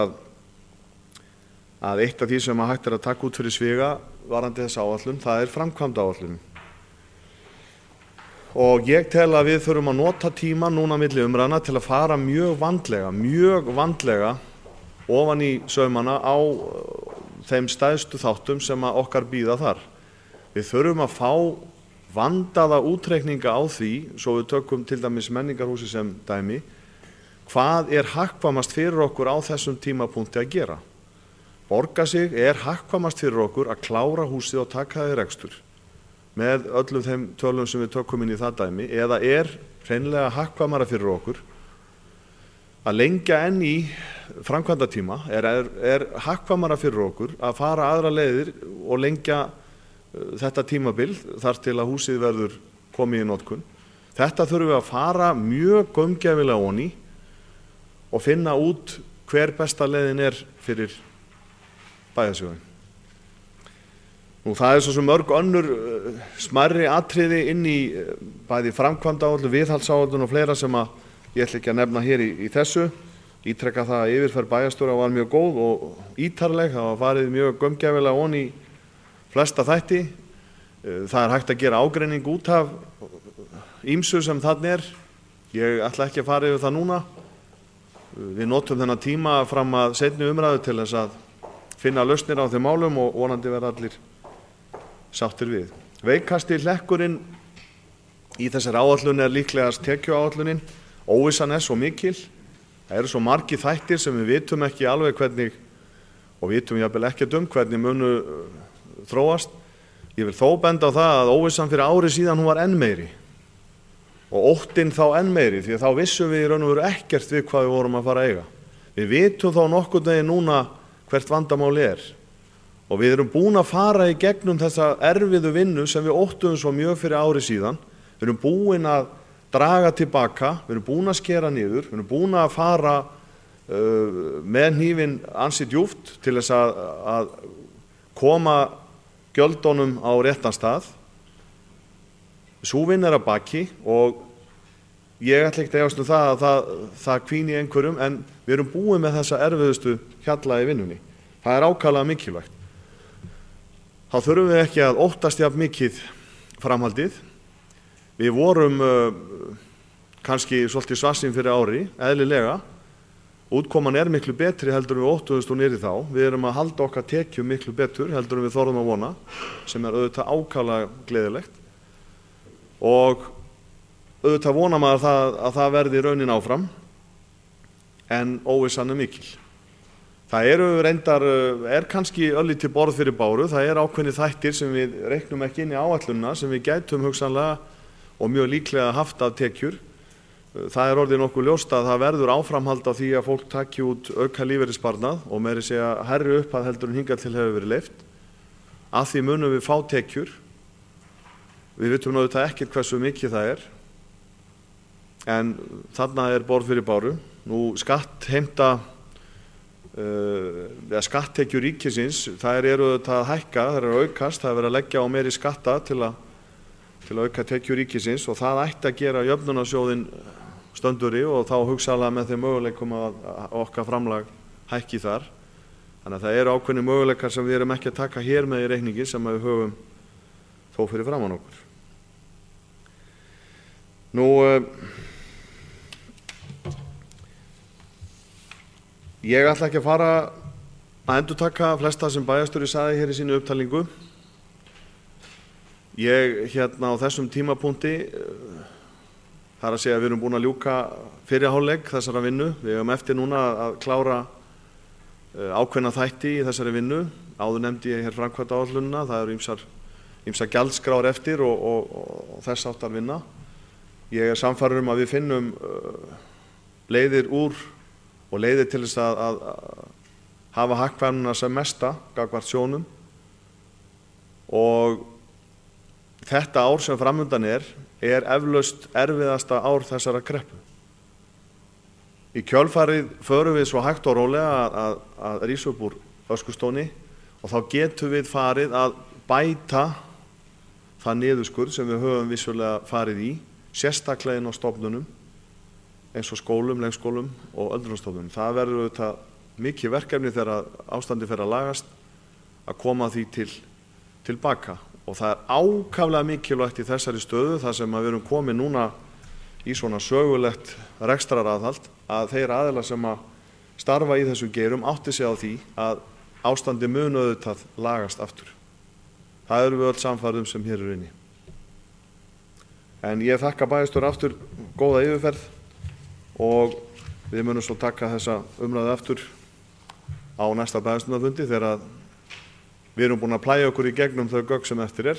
að eitt af því sem hægt er að taka út fyrir sviga varðandi þessa áætlun, það er framkvæmdaáætlunin. Og ég tel að við þurfum að nota tíma núna milli umræðna til að fara mjög vandlega ofan í saumana á þeim stærstu þáttum sem okkar bíða þar. Við þurfum að fá vandaða útreikninga á því, svo við tökum til dæmis menningarhúsi sem dæmi, hvað er hagkvæmast fyrir okkur á þessum tímapunkti að gera. Borga sig er hagkvæmast fyrir okkur að klára húsið og taka það í rekstur með öllum þeim tölum sem við tökum inn í það dæmi, eða er hreinlega hagkvæmara fyrir okkur að lengja enn í framkvæmdatíma, er hagkvæmara fyrir okkur að fara aðra leiðir og lengja þetta tímabil þar til að húsið verður komið í notkun. Þetta þurfum við að fara mjög gaumgæfilega ofan í og finna út hver besta leiðin er fyrir bæjarsjóðin. Nú það er svo sem mörg önnur smærri atriði inn í bæði framkvæmdaáætlun, viðhaldsáætlun og fleira sem ég ætla ekki að nefna hér í þessu. Ítreka það að yfirferð bæjarstjóra var mjög góð og ítarleg, það var farið mjög gaumgæfilega ofan í flesta þætti. Það er hægt að gera ágreining út af ýmsu sem þarna er. Ég ætla ekki að fara yfir það núna. Við notum þennan tíma fram að seinni umræðu til þess að finna lausnir á þeim málum og vonandi verða allir sáttir við. Veikasti hlekkurinn í þessari áætlun er líklegast tekjuáætlunin. Óvissan er svo mikil. Það eru svo margir þættir sem við vitum ekki alveg hvernig, og vitum jafnvel ekkert hvernig munu þróast. Ég vil þó benda á það að óvissan fyrir ári síðan hún var enn meiri og óttinn þá enn meiri, því að þá vissum við í raun og veru ekkert við hvað við vorum að fara að eiga. Við vitum þá nokkurn veginn núna hvert vandamáli og við erum búin að fara í gegnum þessa erfiðu vinnu sem við óttuðum svo mjög fyrir ári síðan. Við erum búin að draga tilbaka, við erum búin að skera niður, við erum búin að fara með hnífinn ansi djúpt til þess að koma gjöldunum á réttan stað. Sú vinna að baki og ég ætla ekki að efast það að það hvíni einhverjum, en við erum búin með þessa erfiðustu hjalla í vinnunni. Það er ákaflega mikilvægt. Þá þurfum við ekki að óttast jafn mikið framhaldið. Við vorum kannski svolítið svartsýn fyrir ári, eðlilega. Útkoman miklu betri heldur en við óttuðumst og niður þá. Við erum að halda okkar tekjum miklu betur heldur en við þorðum að vona, sem auðvitað ákaflega gleðilegt. Og auðvitað vona maður að það verði raunin áfram, en óvissan mikil. Það kannski örlítið borð fyrir báru, það ákveðnir þættir sem við reiknum ekki inn í áætlunina, sem við gætum hugsanlega og mjög líklega haft af tekjur. Það orðið nokkuð ljóst að það verður áframhald á því að fólk taki út auka lífeyrissparnað og meira segja hærri upphæð heldur en hingað til hefur verið leyft. Að því munum við fá tekjur. Við vitum auðvitað ekkert hversu mikið það en þarna borð fyrir báru. Nú skatttekjur ríkisins, þær eru auðvitað að hækka, þær eru að aukast, það verið að leggja á meiri skatta til að auka tekjur ríkisins og það ætti að gera jöfnunarsjóðinn stöndugri og þá hugsanlega með þeim möguleikum að okkar framlag hækki þar. Þannig að það eru ákveðnir möguleikar sem við erum ekki að taka hér með í reikningi sem við höfum þó fyrir framan okkur. Nú, ég ætla ekki að fara að endurtaka flesta sem bæjarstjóri sagði hér í sínu upptalningu. Ég á þessum tímapunkti, þar að segja að við erum búin að ljúka fyrri hálfleik þessara vinnu. Við höfum eftir núna að klára ákveðna þætti í þessari vinnu. Áður nefndi ég hér framkvæmdaáætlunina, það eru ýmsar gjaldskrár eftir og þess háttar vinna. Ég sannfærður að við finnum leiðir úr og leiðir til þess að hafa hagkvæmnina sem mesta gagnvart sjónum. Og þetta ár sem framundan eflaust erfiðasta ár þessara kreppu. Í kjölfarið förum við svo hægt og rólega að rísa upp úr öskustóni og þá getum við farið að bæta það niðurskurð sem við höfum vissulega farið í, sérstaklega inn á stofnunum eins og skólum, leikskólum og öldrunarstofnunum. Það verður auðvitað mikið verkefni þegar ástandi fer að lagast að koma því tilbaka. Og það ákaflega mikilvægt í þessari stöðu, þar sem við erum komin núna í svona sögulegt rekstraraðhald, að þeir aðilar sem að starfa í þessu geirum átti sig á því að ástandi mun auðvitað lagast aftur. Það eru við öll sannfærðum sem hér inni. En ég þakka bæjarstjóra aftur góða yfirferð og við munum svo taka þessa umræðu aftur á næsta bæjarstjórnarfundi þegar við erum búin að plæja okkur í gegnum þau gögn sem eftir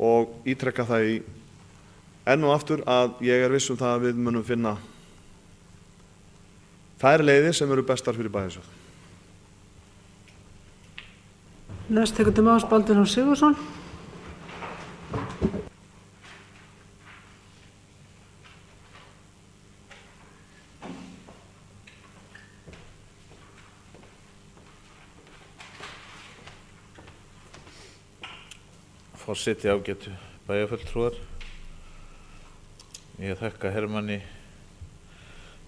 og ítrekka það enn og aftur að ég viss það að við munum finna þær leiðir sem eru bestar fyrir bæjarsjóð. Næst tekur til máls Baldvin Þór Sigurðsson. Forseti, ágætu bæjarfulltrúar. Ég þakka Hermanni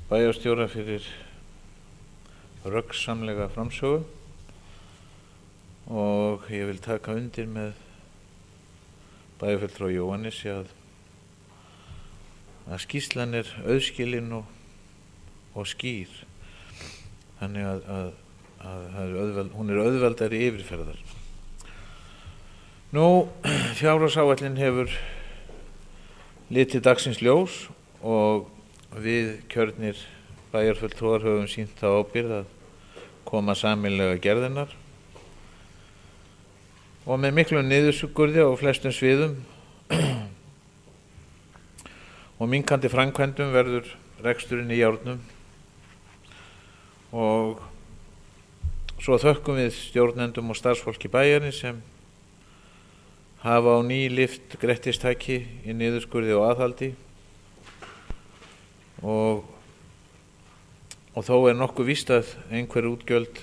bæjarstjóra fyrir röggsamlega framsögu og ég vil taka undir með bæjarfulltrúa Jóhannessi að skýrslan auðskilin og skýr. Þannig að hún auðveldari yfirferðar. Nú, fjárhagsáætlun hefur litið dagsins ljós og við kjörnir bæjarfulltrúar höfum sýnt þá ábyrgð að koma sameiginlega gerðinnar og með miklum niðurskurði á flestum sviðum og minnkandi framkvæmdum verður reksturinn í járnum og svo þökkum við stjórnendum og starfsfólki bæjarins sem hafa á ný lyft grettistaki í niðurskurði og aðhaldi og þó nokkuð víst að einhver útgjöld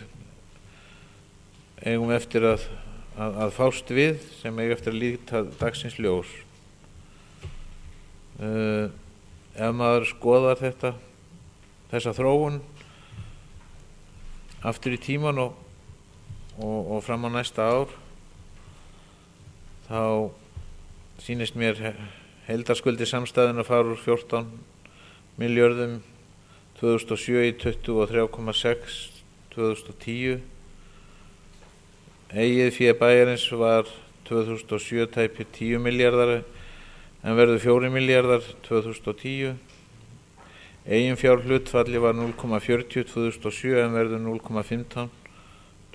eigum eftir að fást við sem eigum eftir að líta dagsins ljós. Ef maður skoðar þessa þróun aftur í tíman og fram á næsta ár, þá sýnist mér heildarskuldir samstæðuna fara úr 14 milljörðum 2007 í 23,6 2010. Eigið fé bæjarins var 2007 tæpir 10 milljarðar en verður 4 milljarðar 2010. Eiginfjárhlutfalli var 0,40 2007 en verður 0,15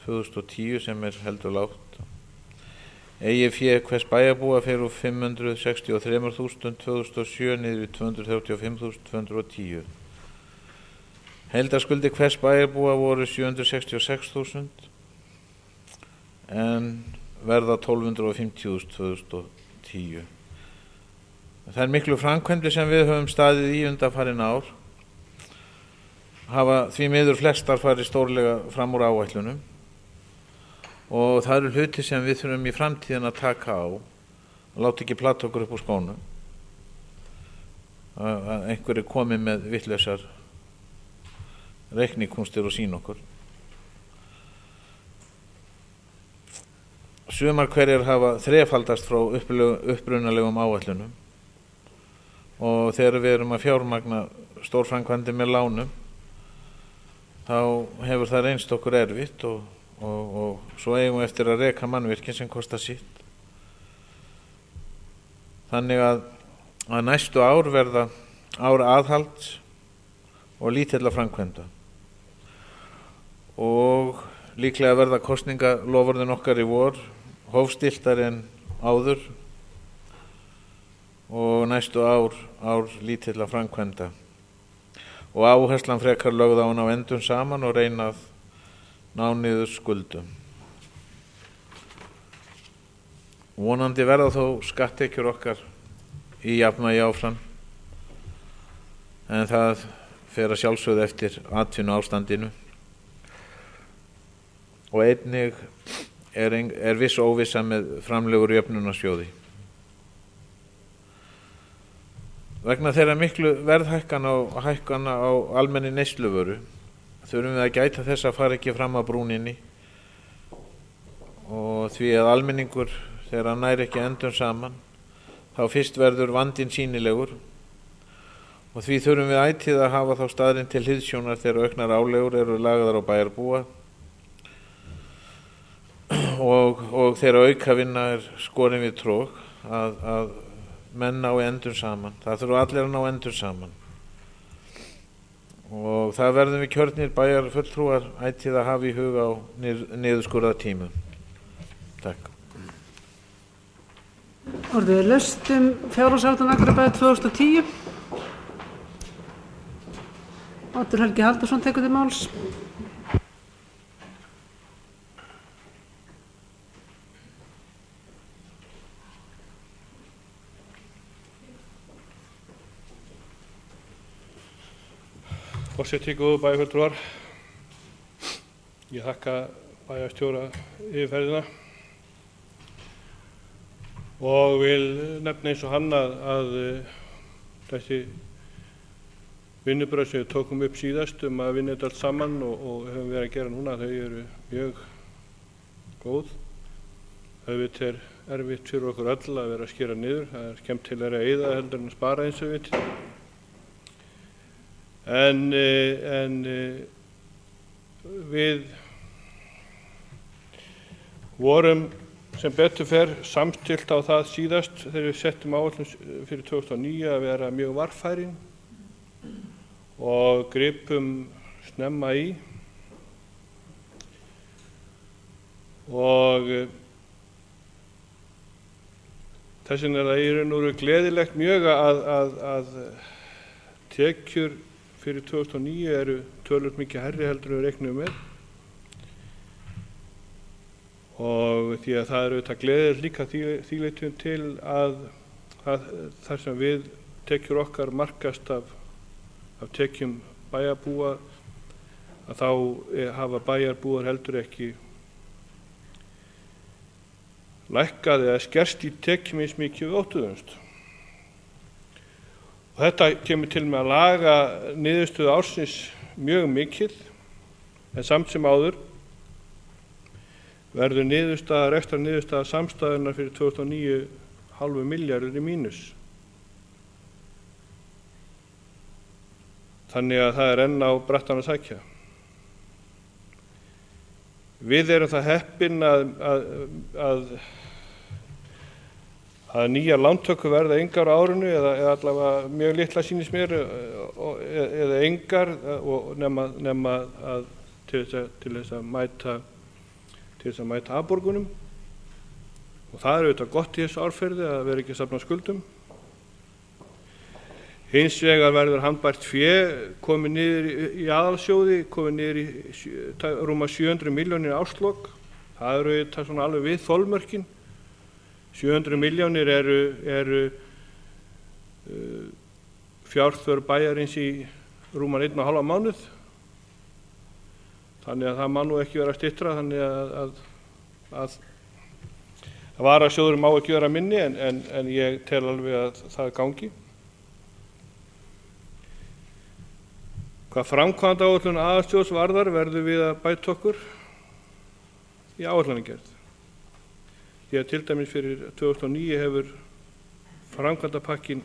2010 sem heldur lágt. Eigið fé hvers bæjarbúa fer úr 563.000 2007 niður í 235.210. Heildarskuldir hvers bæjarbúa voru 766.000 en verða 1250.000 2010. Þær miklu framkvæmdir sem við höfum staðið í undanfarin ár hafa því miður flestar farið stórlega fram úr áætlunum og það eru hluti sem við þurfum í framtíðin að taka á og láta ekki plata okkur upp úr skónum að einhverju komi með vitlausar reiknikúnstir og sín okkur. Sumar hverjar hafa þrefaldast frá upprunalegum áætlunum og þegar við erum að fjármagna stórframkvæmdir með lánum þá hefur það reynst okkur erfitt og svo eigum við eftir að reka mannvirkin sem kostar sitt. Þannig að næstu ár verða ár aðhalds og lítilla framkvæmda og líklega verða kosningaloforðin okkar í vor hófstilltari en áður og næstu ár lítilla framkvæmda og áherslan frekar lögð á hana á endum saman og reyna að ná niður skuldum. Vonandi verða þó skatttekjur okkar í jafnvægi áfram en það fer að sjálfsögðu eftir atvinnuástandinu og einnig er viss óvissa með framlögur jöfnunarsjóði. Vegna þeirra miklu verðhækkana og hækkana á almenni neysluvöru þurfum við að gæta þess að fara ekki fram að brúninni og því að almenningur þegar hann nær ekki endum saman þá fyrst verður vandinn sýnilegur og því þurfum við ætíð að hafa þá staðinn til hliðsjónar þegar auknar álegur eru lagðar á bæjarbúa og þegar aukavinna er skorin við tróg að menn ná endum saman. Það þurfa allir að ná endum saman og það verðum við kjörnir bæjarfulltrúar ætíð að hafa í huga á niðurskurðartímum. Takk. Orðið er laust fjárhagsáætlun Akureyrarbæjar 2010. Oddur Helgi Halldórsson tekur til máls. Forseti, góðu bæjarfulltrúar, ég þakka bæjarstjóra yfirferðina og vil nefna eins og hann að þessi vinnubrögð sem við tókum upp síðast að vinna þetta allt saman og höfum verið að gera núna, þau eru mjög góð. Auðvitað er erfitt fyrir okkur öll að vera að skera niður, það er skemmtilegra að eyða heldur en að spara eins og við. En við vorum sem betur fer samstillt á það síðast þegar við settum áætlun fyrir 2009 að vera mjög varfærin og gripum snemma í og þess vegna er það í raun og veru gleðilegt mjög að tekjur fyrir 2009 eru töluvert mikið hærri heldur en við reiknuðum með og því að það er auðvitað gleðilegt líka því leytinu til að þar sem við tekjur okkar markast af tekjum bæjarbúa að þá hafa bæjarbúar heldur ekki lækkað eða skerst í tekjum eins mikið við óttuðumst. Og þetta kemur til með að laga niðurstöðu ársins mjög mikið en samt sem áður verður ekstra niðurstaða samstæðunnar fyrir 2009 hálfu milljarður í mínus. Þannig að það er enn á brattan að sækja. Við erum það heppin að nýjar lántökur verða engar á árinu eða allavega mjög litla sýnist mér eða engar og nema að til þess að mæta afborgunum og það er auðvitað gott í þessu árferði að vera ekki að safna skuldum. Hins vegar verður handbært fé komið niður í aðalsjóði, komið niður í rúma 700 milljónir árslok. Það eru auðvitað svona alveg við þolmörkin. 700 milljónir eru fjárþörf bæjarins í rúman 1,5 mánuð. Þannig að það má nú ekki vera styttra, þannig að varasjóðurinn má ekki vera minni en ég tel alveg að það gangi. Hvað framkvæmdaáætlun aðalsjóðs varðar verðum við að bæta okkur í áætlanagerð. Því að til dæmis fyrir 2009 hefur framkvæmdapakkin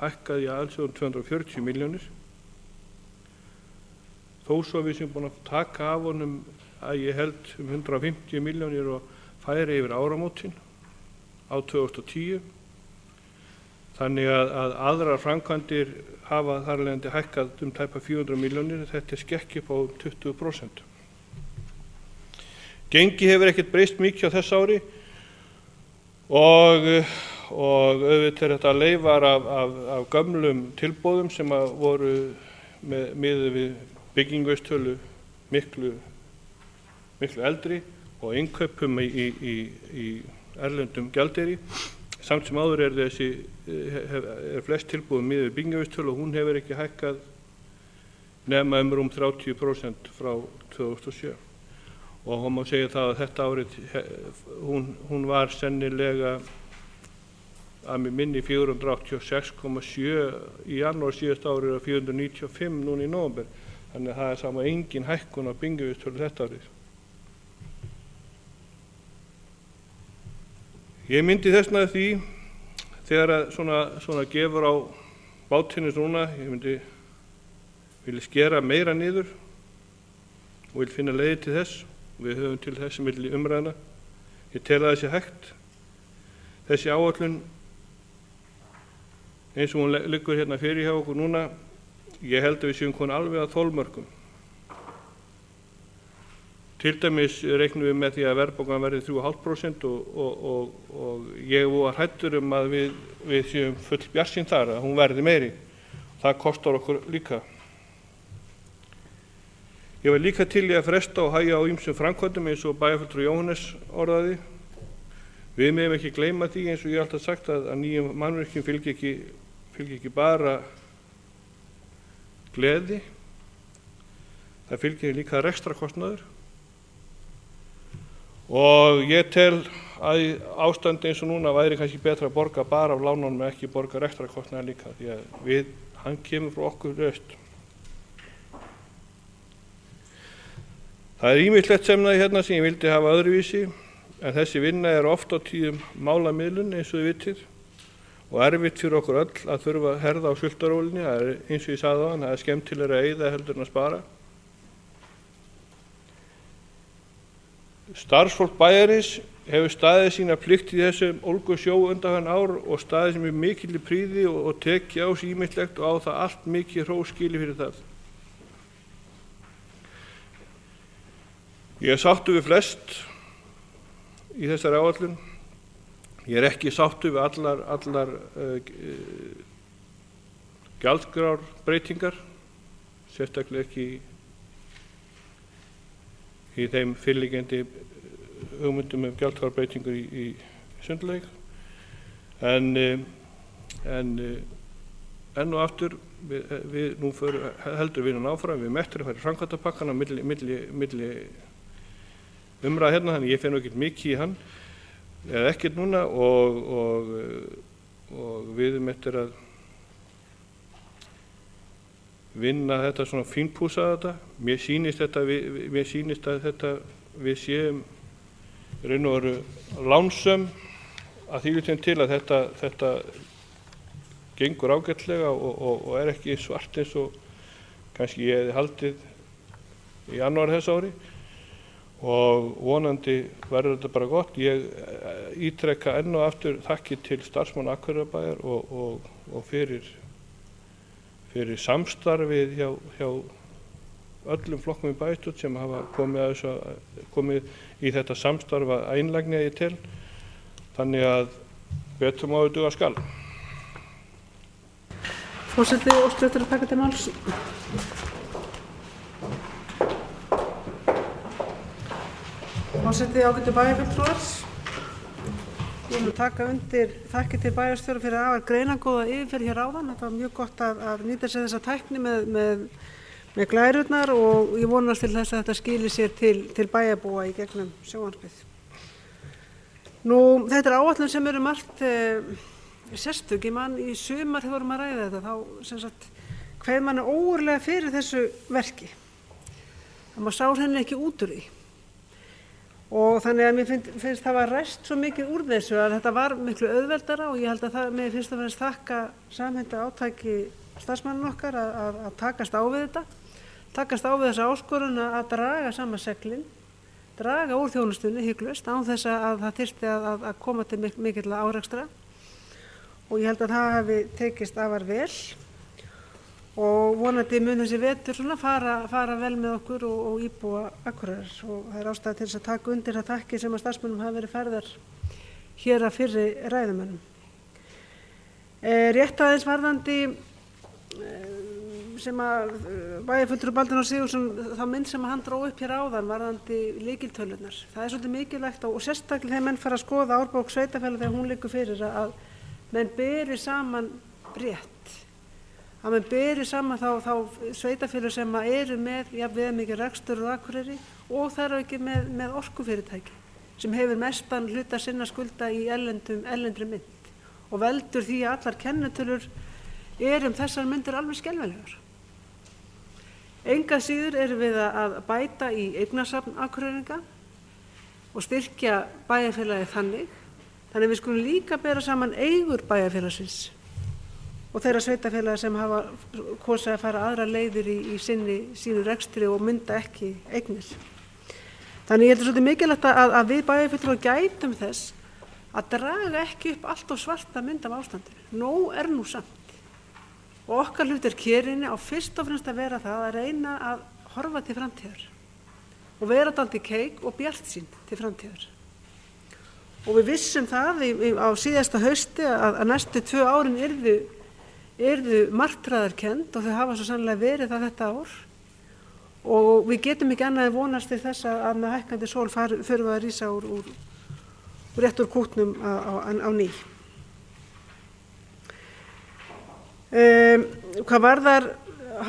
hækkað í aðalsjóðum 240 milljónir. Þó svo við sem búin að taka af honum að ég held 150 milljónir og færi yfir áramótin á 2010. Þannig að aðrar framkvæmdir hafa þar af leiðandi hækkað tæpa 400 milljónir, þetta skekki upp á 20%. Gengi hefur ekkert breyst mikið á þessu ári og auðvitað er þetta leifar af gömlum tilboðum sem voru miðað við byggingaustölu miklu eldri og innkaupum í erlendum gjaldeyri. Samt sem áður er flest tilbúið miðað við byggingavísitölu og hún hefur ekki hækkað nema rúm 30% frá 2007. Og hún má segja það að þetta árið, hún var sennilega að mig minni 486,7 í janúar síðasta árið og 495 núna í nóvember. Þannig að það er sama engin hækkun á byggingavísitölu þetta árið. Ég myndi þess vegna því þegar svona gefur á bátinu svona, ég vil skera meira niður og vil finna leiði til þess. Við höfum til þess milli umræðna. Ég tel að það sé hægt. Þessi áætlun eins og hún liggur hérna fyrir hjá okkur núna, ég held að við séum komin alveg að þolmörkum. Til dæmis reiknum við með því að verðbólgan verði 3,5% og ég var hræddur að við séum full bjartsýn þar, að hún verði meiri. Það kostar okkur líka. Ég var líka til í að fresta og hægja á ýmsum framkvæmdum eins og bæjarfulltrúi Jóhannes orðaði. Við megum ekki gleyma því eins og ég alltaf sagt að nýjum mannvirkjum fylgir ekki bara gleði, það fylgir líka rekstrakostnaður. Og ég tel að í ástandi eins og núna væri kannski betra að borga bara af lánunum en ekki borga rekstrakostnaðinn líka, því að hann kemur frá okkur laust. Það er ýmislegt sem ég vildi hafa öðruvísi, en þessi vinna er oft á tíðum málamiðlun eins og þið vitið og erfitt fyrir okkur öll að þurfa að herða á sultarólinni. Það er eins og ég sagði áðan, það er skemmtilegra að eyða heldur en að spara. Starfsfólk bæjarins hefur staðið sína plikt í þessum ólgu sjó undanfarin ár og staðið sem er mikilli prýði og tekið á sig ýmislegt og á það allt mikið hrós skilið fyrir það. Ég er sáttur við flest í þessari áætlun. Ég er ekki sáttur við allar gjaldskrárbreytingar, sérstaklega ekki í þeim fyrirliggjandi hugmyndum gjaldskrárbreytingar í sundlaug. En enn og aftur, við nú heldur vinnan áfram, við mettum að fara í framkvæmdapakkann á milli umræða hérna, þannig ég fer nú ekkert mikið í hann, eða ekkert núna og við eftir að vinna þetta svona fínpúsa þetta. Mér sýnist að við séum raun og veru lánsöm að því leytinu til að þetta gengur ágætlega og er ekki svart eins og kannski ég hefði haldið í janúar þess ári og vonandi verður þetta bara gott. Ég ítreka enn og aftur þakkir til starfsmanna Akureyrarbæjar og fyrir samstarfið hjá öllum flokkum í bæjarstjórn sem hafa komið í þetta samstarf að einlægni að ég tel. Þannig að betur má duga skal. Forseti óskar eftir að taka til máls. Forseti, ágætu bæjarfulltrúar. Ég vil taka undir þakkir til bæjarstjóra fyrir afar greinargóða yfirferð hér áðan. Þetta var mjög gott að nýta sér þessa tækni með glærurnar og ég vonast til þess að þetta skili sér til bæjarbúa í gegnum sjónvarpið. Þetta er áætlun sem eru margt sérstök. Ég man í sumar þegar vorum að ræða þetta, þá sem sagt hvað mann er ógurlega fyrir þessu verki. Það maður sá henni ekki út úr því. Og þannig að mér finnst það var ræst svo mikið úr þessu að þetta var miklu auðveldara og ég held að það mér finnst að þakka samhenta átaki starfsmanninn okkar að takast á við þetta, takast á við þessa áskorun að draga saman seglin, draga úr þjónustunni hygglust án þess að það þyrfti að koma til mikilla árekstra og ég held að það hafi tekist afar vel og vonandi mun þessi vetur svona fara vel með okkur og íbúa Akureyrar og það er ástæða til þess að taka undir það þakkir sem að starfsmönnum hafa verið færðar hér að fyrri ræðumönnum. Rétt aðeins varðandi sem að bæjarfulltrúi Baldvin Sigurðsson þá mynd sem hann dró upp hér áðan varðandi lykiltölurnar. Það er svolítið mikilvægt og sérstaklega þegar menn fara að skoða árbók sveitarfélaga þegar hún liggur fyrir að menn beri saman rétt. Að menn beri saman þá sveitarfélög sem eru með jafnvel mikið rekstur og Akureyri og það eru ekki með orkufyrirtæki sem hefur mestan hluta sinna skulda í erlendri mynt og veldur því að allar kennitölur þessar myndir alveg skelfilegar. Enga síður erum við að bæta í eignasafn Akureyringa og styrkja bæjarfélagið þannig að við skulum líka bera saman eigur bæjarfélagsins og þeirra sveitarfélaga sem hafa kosið að fara aðra leiðir í sínu rekstri og mynda ekki eignir. Þannig ég held svolítið mikilvægt að við bæjarfulltrúar gætum þess að draga ekki upp allt of svarta mynd af ástandinu. Nóg er nú samt. Og okkar hlutverk hérinni á fyrst og fremst að vera það að reyna að horfa til framtíðar og vera dálítið keik og bjartsýn til framtíðar. Og við vissum það á síðasta hausti að næstu 2 árin yrðu martraðarkennd og þau hafa svo sannlega verið það þetta ár og við getum ekki annað en vonast til þess að með hækkandi sól förum við að rísa rétt úr kútnum á ný. Hvað varðar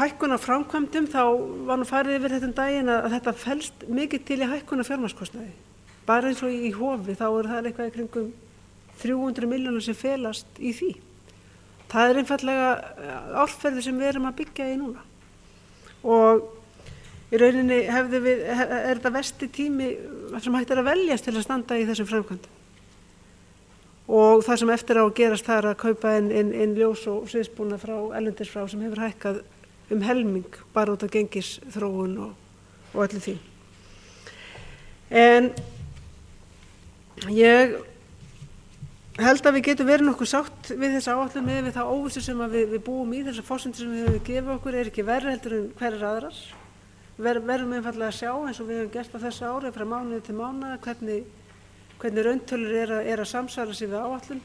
hækkun á framkvæmdum þá var nú farið yfir þetta daginn að þetta felst mikið til í hækkun á fjármagnskostnaði. Bara eins og í Hofi þá það eitthvað í kringum 300 milljónir sem felast í því. Það er einfaldlega árferði sem við erum að byggja í núna. Og í rauninni er þetta versti tími sem hægt að veljast til að standa í þessum framkvæmdum. Og það sem eftir á að gerast það er að kaupa inn ljós og sviðsbúnað frá erlendis frá sem hefur hækkað helming bara út af gengisþróun og öllu því. En Ég held að við getum verið nokkuð sátt við þessa áætlun með það óvissu sem við búum í, þessar forsendur sem við höfum gefið okkur ekki verri heldur en hverjar aðrar. Verðum einfaldlega að sjá eins og við höfum gert á þessu ári frá mánuði til mánaða hvernig rauntölur er að samsvara sig við áætlun.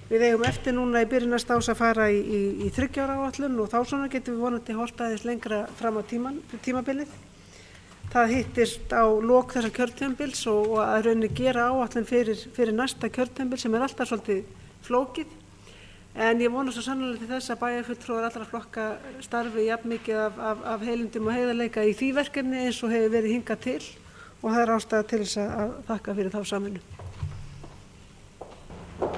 Við eigum eftir núna í byrjun næsta árs að fara í 3 ára áætlun og þá svona getum við vonandi horft aðeins lengra fram á tímabilið. Það hittist á lok þessa kjörtímabils og að rauninni gera áætlun fyrir næsta kjörtímabil sem alltaf svolítið flókið. En ég vona svo sannarlega til þess að bæjarfulltrúar allra flokka starfi jafn mikið af heilindum og heiðarleika í því verkefni eins og hefur verið hingað til og það ástæða til þess að þakka fyrir þá samvinnu.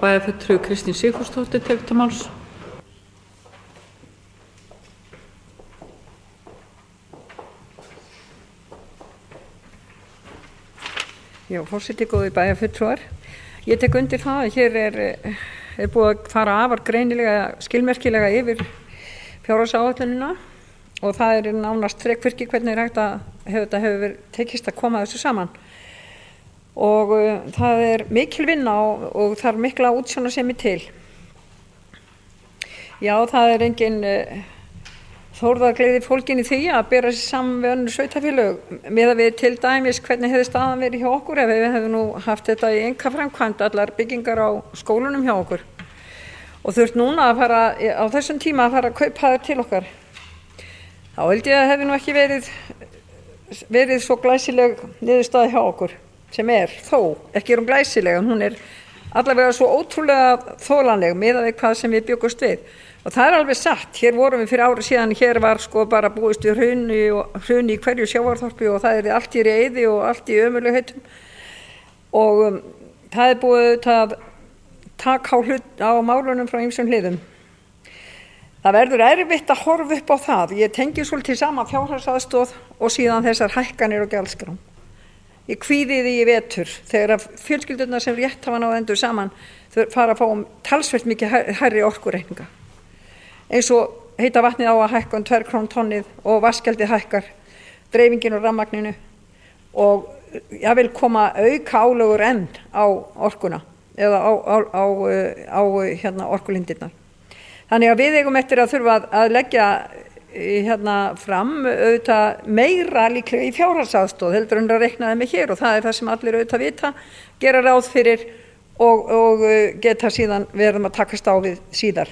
Bæjarfulltrúi Kristín Sigfúsdóttir tekur til máls. Já, forseti, góðir bæjarfulltrúar. Ég tek undir það að hér er búið að fara afar greinilega, skilmerkilega yfir fjárhagsáætlunina og það nánast þrekvirki hvernig þetta hefur tekist að koma þessu saman. Og það mikil vinna og það mikla útsjónarsemi til. Já, það engin þórðargleði fólgin í því að bera sig saman við önnur sveitarfélög miðað við til dæmis hvernig hefði staðan verið hjá okkur ef við hefðum nú haft þetta í einkaframkvæmd allar byggingar á skólunum hjá okkur og þurft núna að fara á þessum tíma að fara að kaupa þær til okkar. Þá held ég að hefði nú ekki verið svo glæsileg niðurstaða hjá okkur sem þó ekki hún glæsileg en hún allavega svo ótrúlega þolanleg miðað við hvað sem við bjuggumst við. Og það alveg satt, hér vorum við fyrir ári síðan, hér var sko bara búist við hruni í hverju sjávarþorpi og það allt í reiði og allt í ömurlegheitum og það búið að taka á málunum frá ýmsum hliðum. Það verður erfitt að horfa upp á það, ég tengi svolítið sama fjárhagsaðstoð og síðan þessar hækkanir og gjaldskrám. Ég kvíði því í vetur þegar að fjölskyldurnar sem rétt hafa náð endur saman fara að fá talsvert mikið hærri orkureikninga. Eins og heita vatnið á að hækka 2 krónur tonnið og vatnsgjaldið hækkar, dreifingin og rafmagninu og ég vil koma auka álögur enn á orkuna eða á orkulindirnar. Þannig að við eigum eftir að þurfa að leggja fram auðvitað meira líklega í fjárhagsaðstoð heldur en að reikna þeim með hér og það það sem allir auðvitað vita, gera ráð fyrir og geta síðan verðum að takast á við síðar.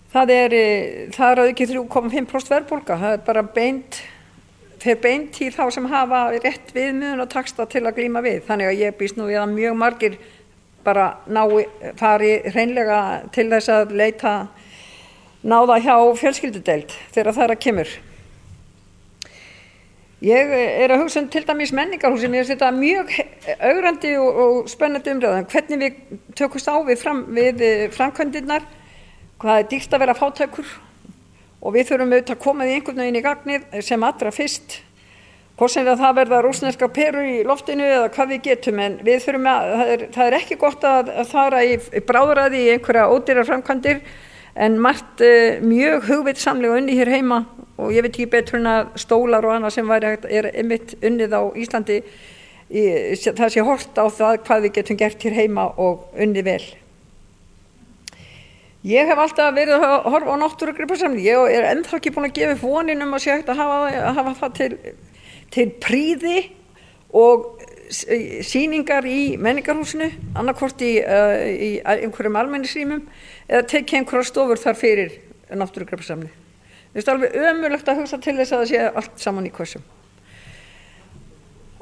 Það ekki 3,5% verðbólga, það bara fer beint í þá sem hafa rétt viðmiðun og taxta til að glíma við. Þannig að ég býst nú við að mjög margir bara fari hreinlega til þess að náða hjá fjölskyldudeild þegar það að kemur. Ég að hugsa til dæmis menningarhúsi, mér finnst þetta mjög ögrandi og spennandi umræða. Hvernig við tökumst á við framkvæmdirnar, hvað dýrt að vera fátækur og við þurfum auðvitað að koma því einhvern veginn í gagnið sem allra fyrst, hvort sem það verða rússneskar perur í loftinu eða hvað við getum, en við þurfum það ekki gott að fara í bráðræði í einhverja ódýrar framkvæmdir en margt mjög hugvitsamlega unni hér heima og ég veit ekki betur en að stólar og annað sem einmitt unnið á Íslandi, það sé hort á það hvað við getum gert hér heima og unnið vel. Ég hef alltaf verið að horfa á náttúrugripasafnið. Ég ennþá ekki búin að gefa upp vonin að sé hægt að hafa það til prýði og sýningar í menningarhúsinu, annarkvort í einhverjum almenningsrýmum eða tekið einhverjar stofur þar fyrir náttúrugripasafnið. Mér finnst alveg ömurlegt að hugsa til þess að það sé allt saman í kössum.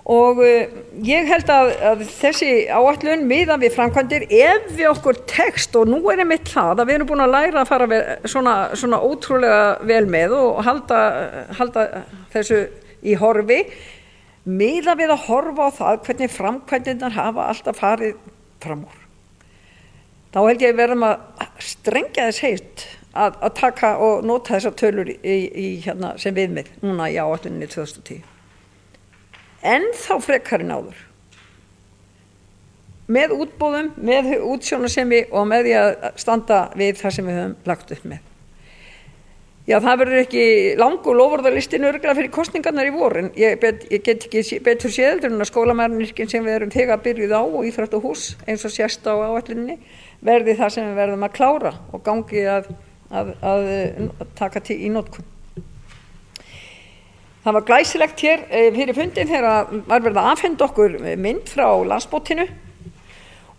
Og ég held að þessi áætlun miðað við framkvæmdir ef við okkur tekst og nú einmitt það að við erum búin að læra að fara svona ótrúlega vel með og halda þessu í horfi miðað við að horfa á það hvernig framkvæmdirnar hafa alltaf farið fram úr. Þá held ég verðum að strengja þess heilt að taka og nota þessar tölur sem viðmið núna í áætluninni 2010. En þá frekar en áður með útboðum, með útsjónarsemi og með því að standa við það sem við höfum lagt upp með. Já, það verður ekki langur loforðarlistin örugglega fyrir kosningarnar í vor, en ég get ekki betur séð en að skólamannvirkin sem við erum þegar byrjuð á og íþróttahús eins og sést á áætluninni verði það sem við verðum að klára og gangi að taka til í notkun. Það var glæsilegt hér fyrir fundin þegar var verið að afhenda okkur mynd frá landsmótinu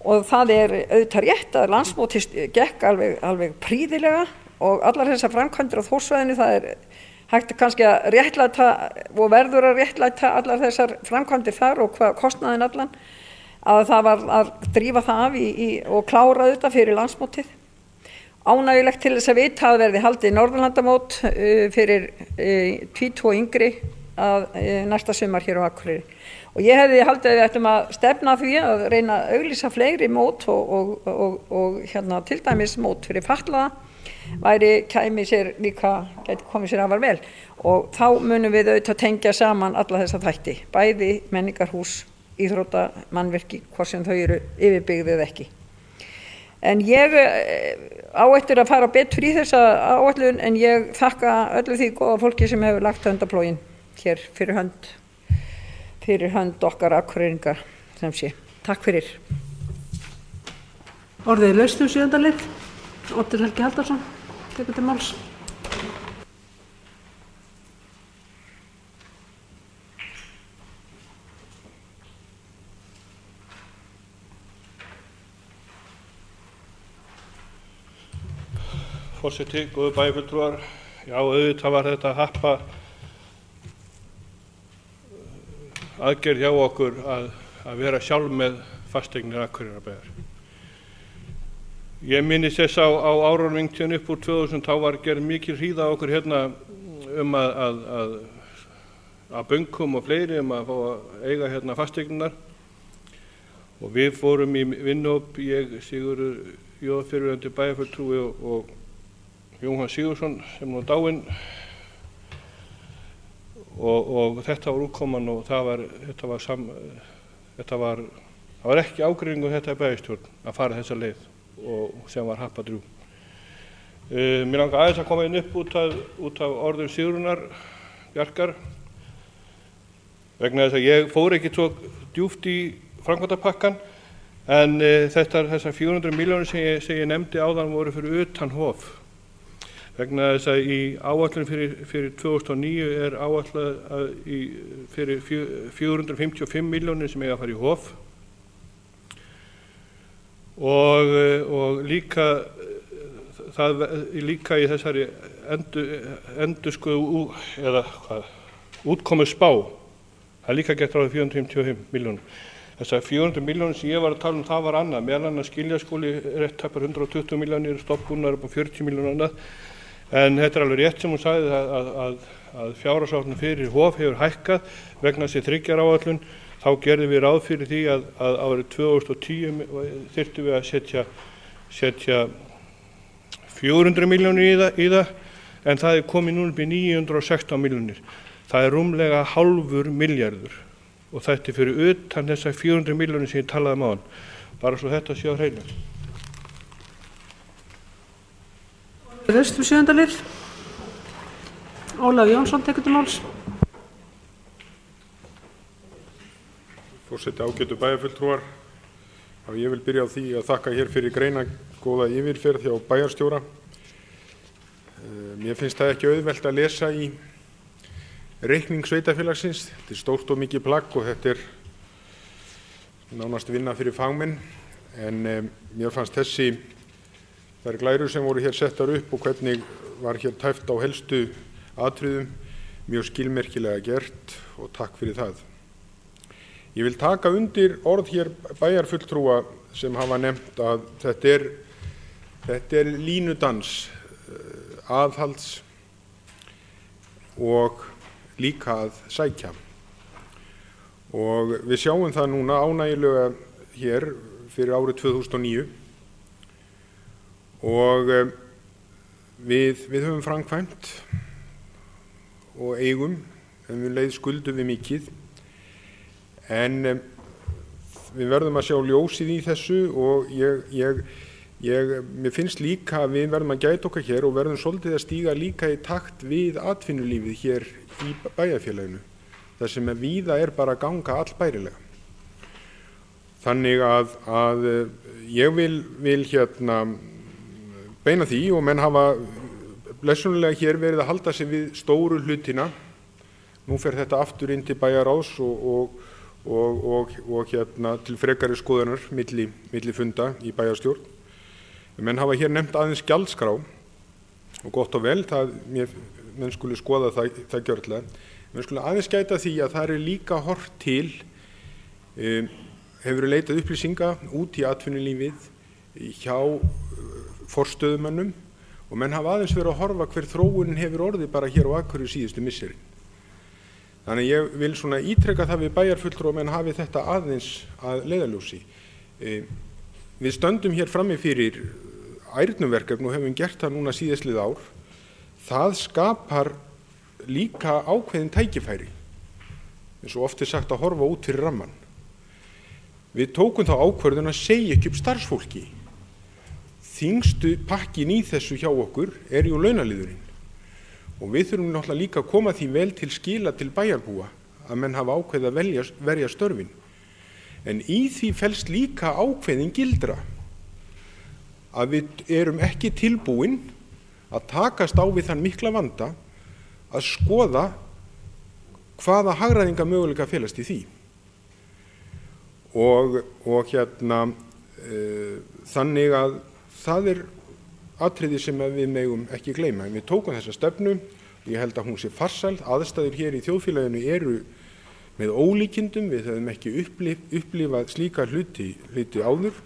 og það auðvitað rétt að landsmótið gekk alveg prýðilega og allar þessar framkvæmdir á Þórssvæðinu, það hægt kannski að réttlæta og verður að réttlæta allar þessar framkvæmdir þar og hvað kostnaðin allan, að það var að drífa það af og klára þetta fyrir landsmótið. Ánægjulegt til þess að vita að verði haldið Norðurlandamót fyrir tvítu og yngri næsta sumar hér á Akureyri. Og ég hefði haldið að við ættum að stefna því að reyna að auglýsa fleiri mót og til dæmis mót fyrir fatlaða gæti komið sér afar vel og þá munum við auðvitað tengja saman alla þessa þætti, bæði menningarhús, íþróttamannvirki, hvort sem þau eru yfirbyggð eða ekki. En ég á eftir að fara betur í þessa áætlun, en ég þakka öllu því góða fólki sem hefur lagt hönd á plóginn hér fyrir hönd okkar Akureyringa sem sé. Takk fyrir. Orðið laust 7. lið. Oddur Helgi Halldórsson tekur til máls. Forseti, góðu bæjarfulltrúar, já, auðvitað var þetta happa aðgerð hjá okkur að vera sjálf með fasteignir Akureyrarbæjar. Ég minnist þess á árunum upp úr 2000, þá var gerð mikil hríða okkur hérna að bönkum og fleiri að fá að eiga hérna fasteigninar og við fórum í vinnuhóp, ég, Sigurður J. fyrrverandi bæjarfulltrúi og Jóhann Sigurðsson sem nú dáinn og þetta var útkoman og það var ekki ágreiningur þetta bæjarstjórn að fara þessa leið og sem var happadrjú. Mér langar aðeins að koma inn upp út af orðum Sigrúnar Bjarkar vegna þess að ég fór ekki svo djúpt í framkvæmdapakkann en þessar 400 milljónir sem ég nefndi áðan voru fyrir utan hof vegna þess að í áætlun fyrir 2009 áætlað fyrir 455 milljónir sem eiga að fara í hof og líka í þessari endurskoðu eða útkomu spá það líka gert ráð 455 milljónum. Þessar 400 milljónir sem ég var að tala það var annað, meðal annars skiljaskóli rétt tæpar 120 milljónir, stofnbúnaður upp á 40 milljónir annað, en þetta alveg rétt sem hún sagði að fjárhagsáætlun fyrir hof hefur hækkað vegna þessi 3 ára áætlun. Þá gerðum við ráð fyrir því að árið 2010 þyrftum við að setja 400 milljónir í það, en það komið núna upp í 916 milljónir. Það rúmlega hálfur milljarður og þetta fyrir utan þessar 400 milljónir sem ég talaði áðan, bara svo þetta sé á hreinu. Laust 7. lið. Ólafur Jónsson tekur til máls. Forseti, ágætu bæjarfulltrúar, ég vil byrja á því að þakka hér fyrir greinargóða yfirferð hjá bæjarstjóra. Mér finnst það ekki auðvelt að lesa í reikning sveitarfélagsins. Þetta stórt og mikið plagg og þetta nánast vinna fyrir fagmenn, en mér fannst þær glærur sem voru hér settar upp og hvernig var hér tæft á helstu atriðum mjög skilmerkilega gert og takk fyrir það. Ég vil taka undir orð hér bæjarfulltrúa sem hafa nefnt að þetta línudans, aðhalds og líka að sækja. Og við sjáum það núna ánægjulega hér fyrir árið 2009 og við höfum framkvæmt og eigum, en við leið skuldum við mikið. En við verðum að sjá ljósið í þessu og ég Mér finnst líka að við verðum að gæta okkar hér og verðum svolítið að stíga líka í takt við atvinnulífið hér í bæjarfélaginu, þar sem víða bara að ganga allbærilega. Þannig að ég vil beina því, og menn hafa blessunlega hér verið að halda sig við stóru hlutina. Nú fer þetta aftur inn til bæjarráðs og til frekari skoðunar milli funda í bæjarstjórn. Menn hafa hér nefnt aðeins gjaldskrá og gott og vel, menn skuli skoða það gjörlega. Menn skuli aðeins gæta því að það líka horft til, hefur leitað upplýsinga út í atvinnulífið hjá forstöðumönnum, og menn hafa aðeins verið að horfa hver þróunin hefur orðið bara hér á Akureyri síðustu misserin. Þannig ég vil svona ítreka það við bæjarfulltrúa menn hafi þetta aðeins að leiðarljósi. Við stöndum hér frammi fyrir ærnumverkefni og hefum gert það núna síðastlið ár. Það skapar líka ákveðin tækifæri, eins og oft sagt að horfa út fyrir ramman. Við tókum þá ákvörðun að segja ekki upp starfsfólki. Þyngstu pakkin í þessu hjá okkur jú launaliðurinn. Og við þurfum náttúrulega líka að koma því vel til skila til bæjarbúa að menn hafa ákveðið að verja störfin. En í því felst líka ákveðin gildra að við erum ekki tilbúin að takast á við þann mikla vanda að skoða hvaða hagræðinga möguleika felast í því. Þannig að það atriði sem við megum ekki gleyma. Við tókum þessa stefnu, ég held að hún sé farsæl, aðstæður hér í þjóðfélaginu eru með ólíkindum, við höfum ekki upplifað slíka hluti áður,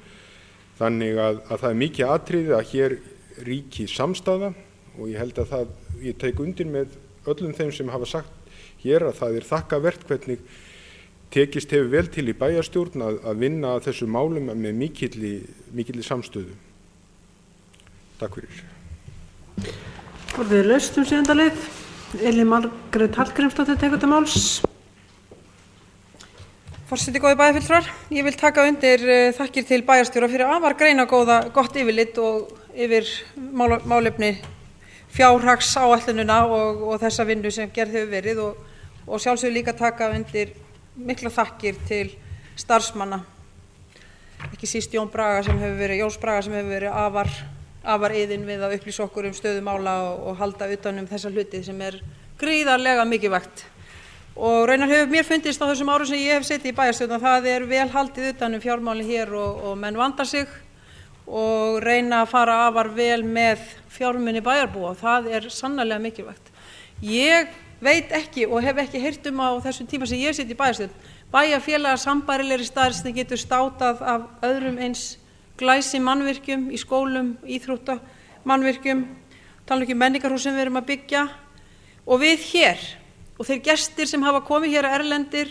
þannig að það mikið atriði að hér ríki samstaða, og ég held að ég tek undir með öllum þeim sem hafa sagt hér að það þakkavert hvernig tekist hefur vel til í bæjarstjórn að vinna að þessu málum með mikilli samstöðu. Takk fyrir. Orðið laust 7. lið. Elín Margrét Hallgrímsdóttir tekur til máls. Forseti, góðir bæjarfulltrúar, ég vil taka undir þakkir til bæjarstjóra fyrir afar gott yfirlit og yfir málefni fjárhagsáætlunina og þessa vinnu sem gerð hefur verið, og sjálfsögðu líka taka undir mikla þakkir til starfsmanna, ekki síst Jóns Braga sem hefur verið afar iðinn við að upplýsa okkur stöðu mála og halda utan þessa hluti sem gríðarlega mikilvægt. Og raunar hefur mér fundist á þessum árum sem ég hef setið í bæjarstjórn að það vel haldið utan fjármálin hér og menn vanda sig og reyna að fara afar vel með fjármuni bæjarbúa. Það sannarlega mikilvægt. Ég veit ekki og hef ekki heyrt á þessum tíma sem ég hef setið í bæjarstjórn bæjarfélagar sambærilegri staðar sem getur státað af öðrum eins glæsi mannvirkjum í skólum, íþróttamannvirkjum, tala ekki menningarhús sem við erum að byggja, og við hér og þeir gestir sem hafa komið hér erlendir,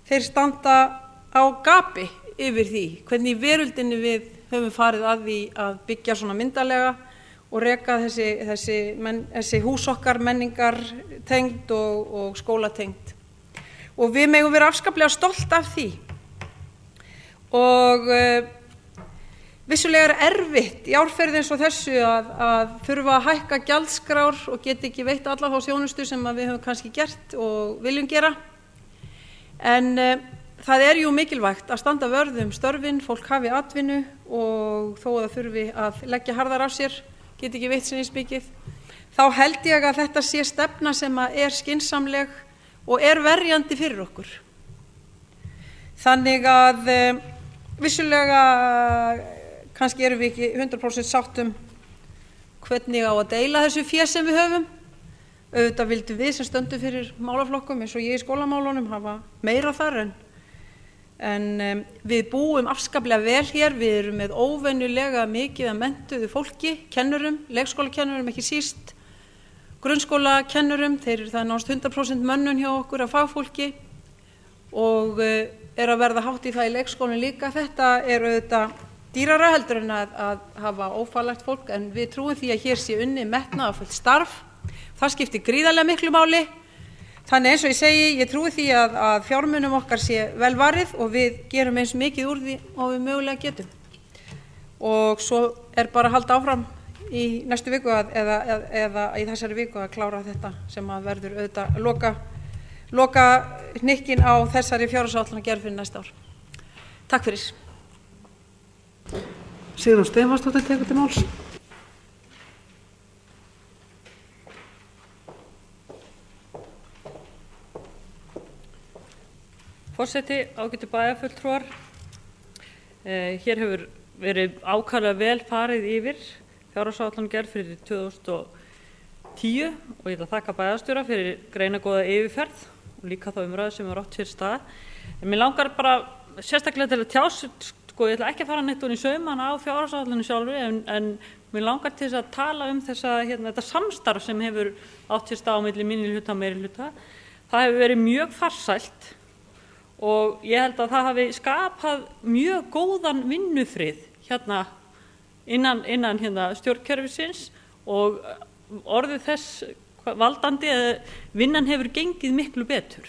þeir standa á gapi yfir því hvernig í veröldinni við höfum farið að því að byggja svona myndarlega og reka þessi hús okkar menningar tengd og skólatengt. Og við megum vera afskaplega stolt af því. Og vissulega erfitt í árferði eins og þessu að þurfa að hækka gjaldskrár og geta ekki veitt alla þá þjónustu sem við höfum kannski gert og viljum gera. En það jú mikilvægt að standa vörð störfin, fólk hafi atvinnu og þó að það þurfi að leggja harðar af sér, geta ekki veitt sér eins mikið. Þá held ég að þetta sé stefna sem skynsamleg og verjandi fyrir okkur. Þannig að vissulega kannski erum við ekki 100% sátt hvernig á að deila þessu fé sem við höfum. Auðvitað vildum við sem stöndum fyrir málaflokkum eins og ég í skólamálunum hafa meira þar en við búum afskaplega vel hér. Við erum með óvenjulega mikið að menntuðu fólki, kennurum, leikskólakennurum ekki síst, grunnskólakennurum, það nást 100% mönnun hjá okkur af fagfólki og að verða hátt í það í leikskólinn líka. Þetta auðvitað dýrara heldur en að hafa ófaglegt fólk, en við trúum því að hér sé unnið metnaðarfullt starf. Það skiptir gríðarlega miklu máli. Þannig eins og ég segi, ég trúi því að fjármunum okkar sé vel varið og við gerum eins mikið úr því og við mögulega getum. og svo bara að halda áfram í næstu viku eða í þessari viku að klára þetta sem að verður auðvitað loka hnykkin á þessari fjárhagsáætlanagerð fyrir næsta ár. Takk fyrir. Sigrún Stefánsdóttir tekur til máls. Forseti, ágætu bæjarfulltrúar, hér hefur verið ákaflega vel farið yfir fjárhagsáætlanagerð fyrir 2010 og ég ætla að þakka bæjarstjóra fyrir greinargóða yfirferð og líka þá umræðu sem var átt sér stað. En mér langar bara sérstaklega til að ég ætla ekki að fara neitt ofan í saumana á fjárhagsáætlunum sjálfri en mér langar til þess að tala þetta samstarf sem hefur átt sér stað á milli minnihluta og meirihluta. Það hefur verið mjög farsælt og ég held að það hafi skapað mjög góðan vinnufrið innan stjórnkerfisins og orðið þess valdandi að vinnan hefur gengið miklu betur.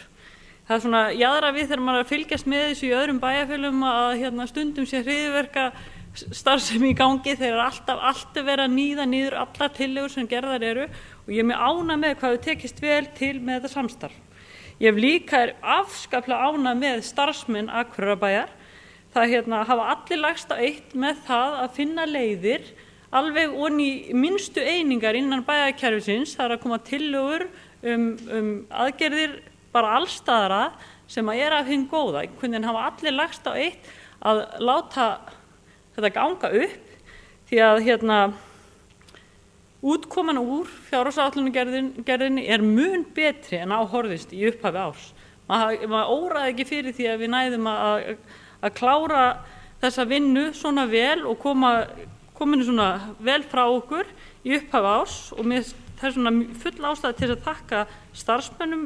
Það er svona jaðra við þegar maður fylgjast með þessu í öðrum bæjarfélögum að stundum sé hryðjuverka starfsemi í gangi þegar alltaf verið að níða niður allar tillögur sem gerðar eru og ég er með ánægð með hvað við tekist vel til með þetta samstarf. Ég hef líka afskaplega ánægð með starfsmenn Akureyrarbæjar. Það hafa allir lagst á eitt með það að finna leiðir alveg ofan í minnstu einingar innan bæjarkerfisins. Það að koma tillögur aðgerðir bara allstaðara sem að af hinn góða. Hvernig hafa allir lagst á eitt að láta þetta ganga upp því að útkoman úr fjárhagsáætlanagerðinni mun betri en á horfðist í upphafi árs. Maður óraði ekki fyrir því að við næðum að klára þessa vinnu svona vel og kominu svona vel frá okkur í upphafi árs og það er svona full ástæða til að þakka starfsmönnum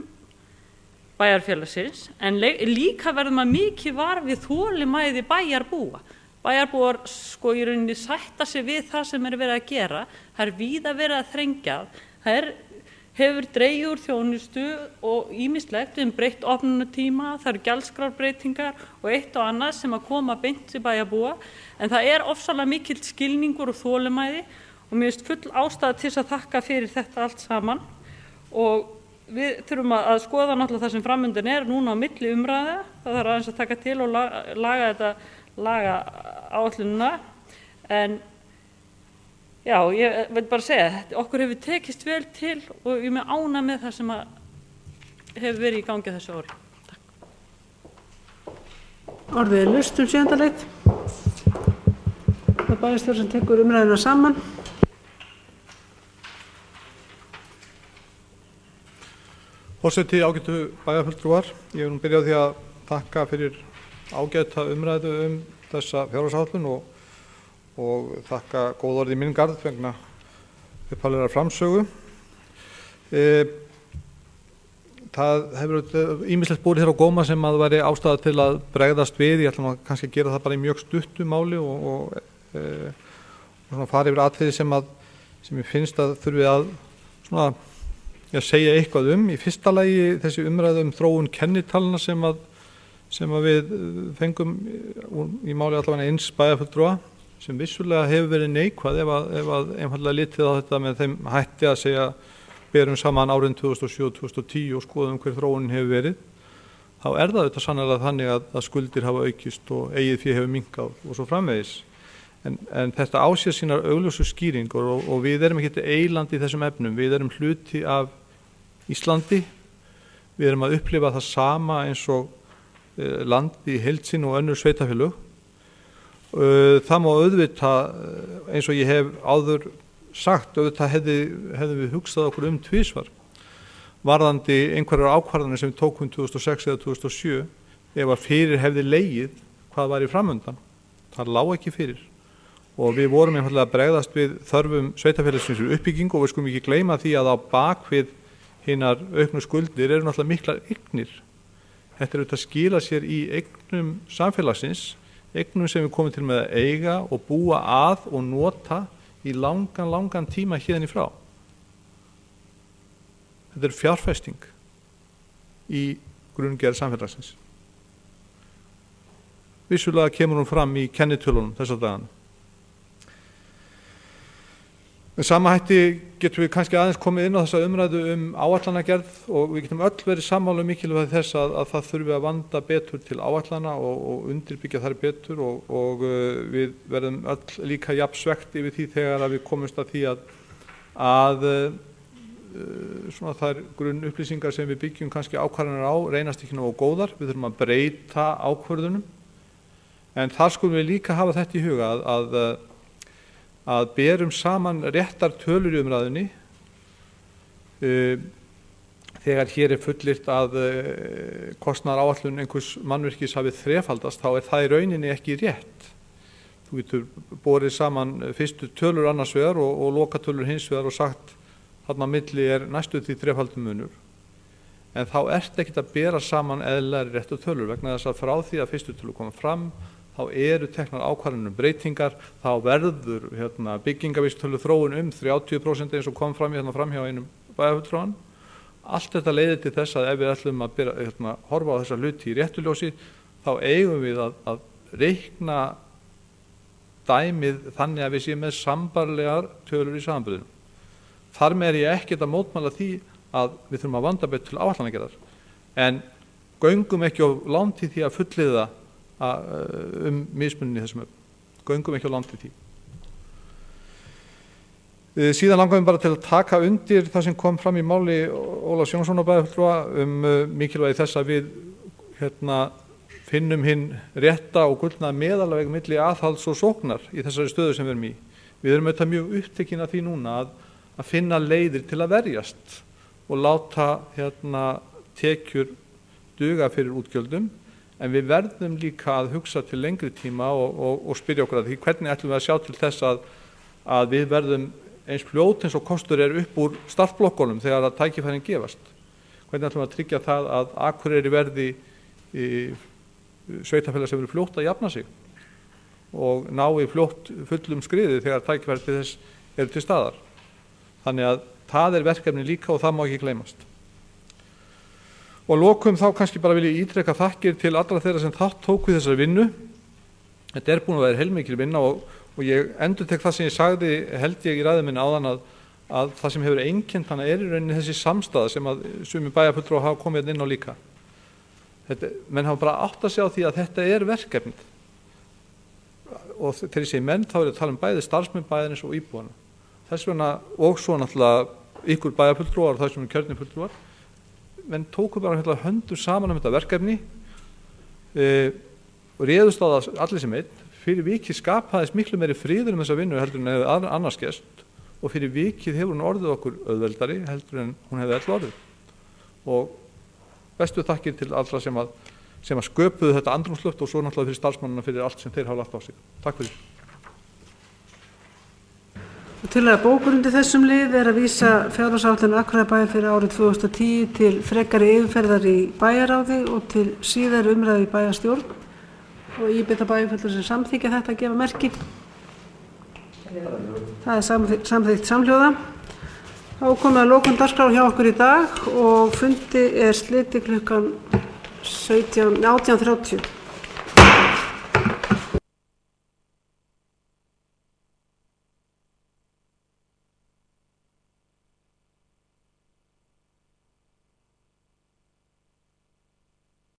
bæjarfélagsins en líka verður maður mikið var við þolinmæði bæjarbúa. Bæjarbúar í rauninni sætta sig við það sem verið að gera. Það er víða verið að þrengja. Það hefur dregið úr þjónustu og ýmislegt breytt opnunartíma, það eru gjaldskrárbreytingar og eitt og annað sem að koma beint til bæjarbúa. En það er ofsalega mikill skilningur og þolinmæði og mér finnst full ástæða til að þakka fyrir þetta allt saman. Og við þurfum að skoða náttúrulega það sem framundan er núna á milli umræða. Það þarf aðeins að taka til og laga áætlunina en já, ég vil bara segja okkur hefur tekist vel til og ég er með ánægð með það sem hefur verið í gangi þessu ári. Takk. Orðið er laust 7. leit. Það er bæjarstjóri sem tekur umræðuna saman. Forseti, ágætu bæjarfulltrúar, ég vil byrja á því að þakka fyrir ágæta umræðu þessa fjárhagsáætlun og þakka góð orð í minn garð vegna upphaflegrar framsögu. Það hefur ýmislegt borið hér á góma sem að væri ástæða til að bregðast við. Ég ætla kannski að gera það bara í mjög stuttu máli og fara yfir atriði sem ég finnst að þurfi að segja eitthvað Í fyrsta lagi þessi umræðu þróun kennitalna sem við fengum í máli allavega eins bæjarfulltrúa sem vissulega hefur verið neikvæð ef að einfaldlega litið á þetta með þeim hætti að segja berum saman árin 2007 og 2010 og skoðum hver þróunin hefur verið, þá það auðvitað sannarlega þannig að skuldir hafa aukist og eigið fé hefur minnkað og svo framvegis. En þetta á sér sínar augljósu skýringar og við erum ekki eyland í þessum efnum, við erum hluti af Íslandi, við erum að upplifa það sama eins og land í heild sinni og önnur sveitarfélög. Það má auðvitað, eins og ég hef áður sagt, auðvitað hefðum við hugsað okkur tvisvar varðandi einhverjar ákvarðanir sem við tókum 2006 eða 2007 ef að fyrir hefði legið hvað var í framundan. Það lá ekki fyrir og við vorum einfaldlega að bregðast við þörfum sveitarfélagsins fyrir uppbyggingu og við skulum ekki gleyma því að á bakvið hinar auknu skuldir eru náttúrulega miklar eignir. Þetta auðvitað skila sér í eignum samfélagsins, eignum sem við komum til með að eiga og búa að og nota í langan tíma hérðan í frá. Þetta er fjárfesting í grunngerð samfélagsins. Vissulega kemur hún fram í kennitölunum þessa dagana. Með sama hætti getum við kannski aðeins komið inn á þessa umræðu áætlanagerð og við getum öll verið sammála mikilvægi þess að það þurfi að vanda betur til áætlana og undirbyggja þær betur og við verðum öll líka jafn svekkt yfir því þegar við komumst að því að svona þær grunn upplýsingar sem við byggjum kannski ákvarðanir á reynast ekki nógu góðar. Við þurfum að breyta ákvörðunum en þar skulum við líka hafa þetta í huga að berum saman réttar tölur í umræðunni þegar hér fullyrt að kostnaðaráætlun einhvers mannvirkis hafi þrefaldast, þá það í rauninni ekki rétt. Þú getur borið saman fyrstu tölur annars vegar og lokatölur hins vegar og sagt þarna milli næstu því þrefaldum munur. En þá ekkert að bera saman eðlilegri réttu tölur vegna þess að frá því að fyrstu tölur koma fram þá teknar ákvarðanir breytingar, þá verður byggingavísitölu þróun 30% eins og kom fram hjá einum bæjarfulltrúann. Allt þetta leiðir til þess að ef við ætlum að horfa á þessa hluti í réttu ljósi, þá eigum við að reikna dæmið þannig að við séum með sambærilegar tölur í samanburðinum. Þar með ég ekkert að mótmæla því að við þurfum að vanda betur til áætlanagerðar, en göngum ekki á langt í því að fullyrða mismunin í þessum göngum ekki á langt í því. Síðan langar við bara til að taka undir það sem kom fram í máli Ólafs Jónssonar bæjarfulltrúa mikilvægi þess að við finnum hinn rétta og gullna meðalveg milli aðhalds og sóknar í þessari stöðu sem við erum í. Við erum auðvitað mjög upptekin af því núna að finna leiðir til að verjast og láta tekjur duga fyrir útgjöldum, en við verðum líka að hugsa til lengri tíma og spyrja okkur að því hvernig ætlum við að sjá til þess að við verðum eins fljót eins og kostur upp úr startblokkunum þegar að tækifærin gefast. Hvernig ætlum við að tryggja það að Akureyri verði sveitarfélag sem verður fljótt að jafna sig og nái fljótt fullum skriði þegar tækifæri til þess eru til staðar. Þannig að það verkefni líka og það má ekki gleymast. Og lokum þá kannski bara vil ég ítreka þakkir til allra þeirra sem þátt tóku í þessari vinnu. Þetta búin að vera heilmikil vinna og ég endurtek það sem ég sagði held ég í ræðu minni áðan að það sem hefur einkennt hana í rauninni þessi samstaða sem að sumir bæjarfulltrúar hafa komið inn á líka. Menn hafa bara átt að sjá því að þetta verkefnið. Og þegar ég segi menn þá að tala bæði starfsmenn bæjarins og íbúana. Þess vegna og svo náttúrulega ykkur bæjarfulltrúar og það sem kjörnir fulltrúar. Menn tóku bara höndum saman þetta verkefni og réðust á það allir sem einn. Fyrir vikið skapaðist miklu meiri friður þessa vinnu heldur en hefði annars gerst og fyrir vikið hefur hún orðið okkur auðveldari heldur en hún hefði ella orðið. Og bestu þakkir til allra sem að sköpuðu þetta andrúmsloft og svo náttúrulega fyrir starfsmannina fyrir allt sem þeir hafa lagt á sig. Takk fyrir. Til að bókurundi þessum lið að vísa fjárhagsáætlun Akureyrarbæjar fyrir árið 2010 til frekari yfirferðar í bæjarráði og til síðari umræðu í bæjarstjórn og ég bið bæjarfulltrúa sem samþykkja þetta að gefa merki. Það samþykkt samhljóða. Þá komið að lokum dagskrár hjá okkur í dag og fundi slitið klukkan 18:30.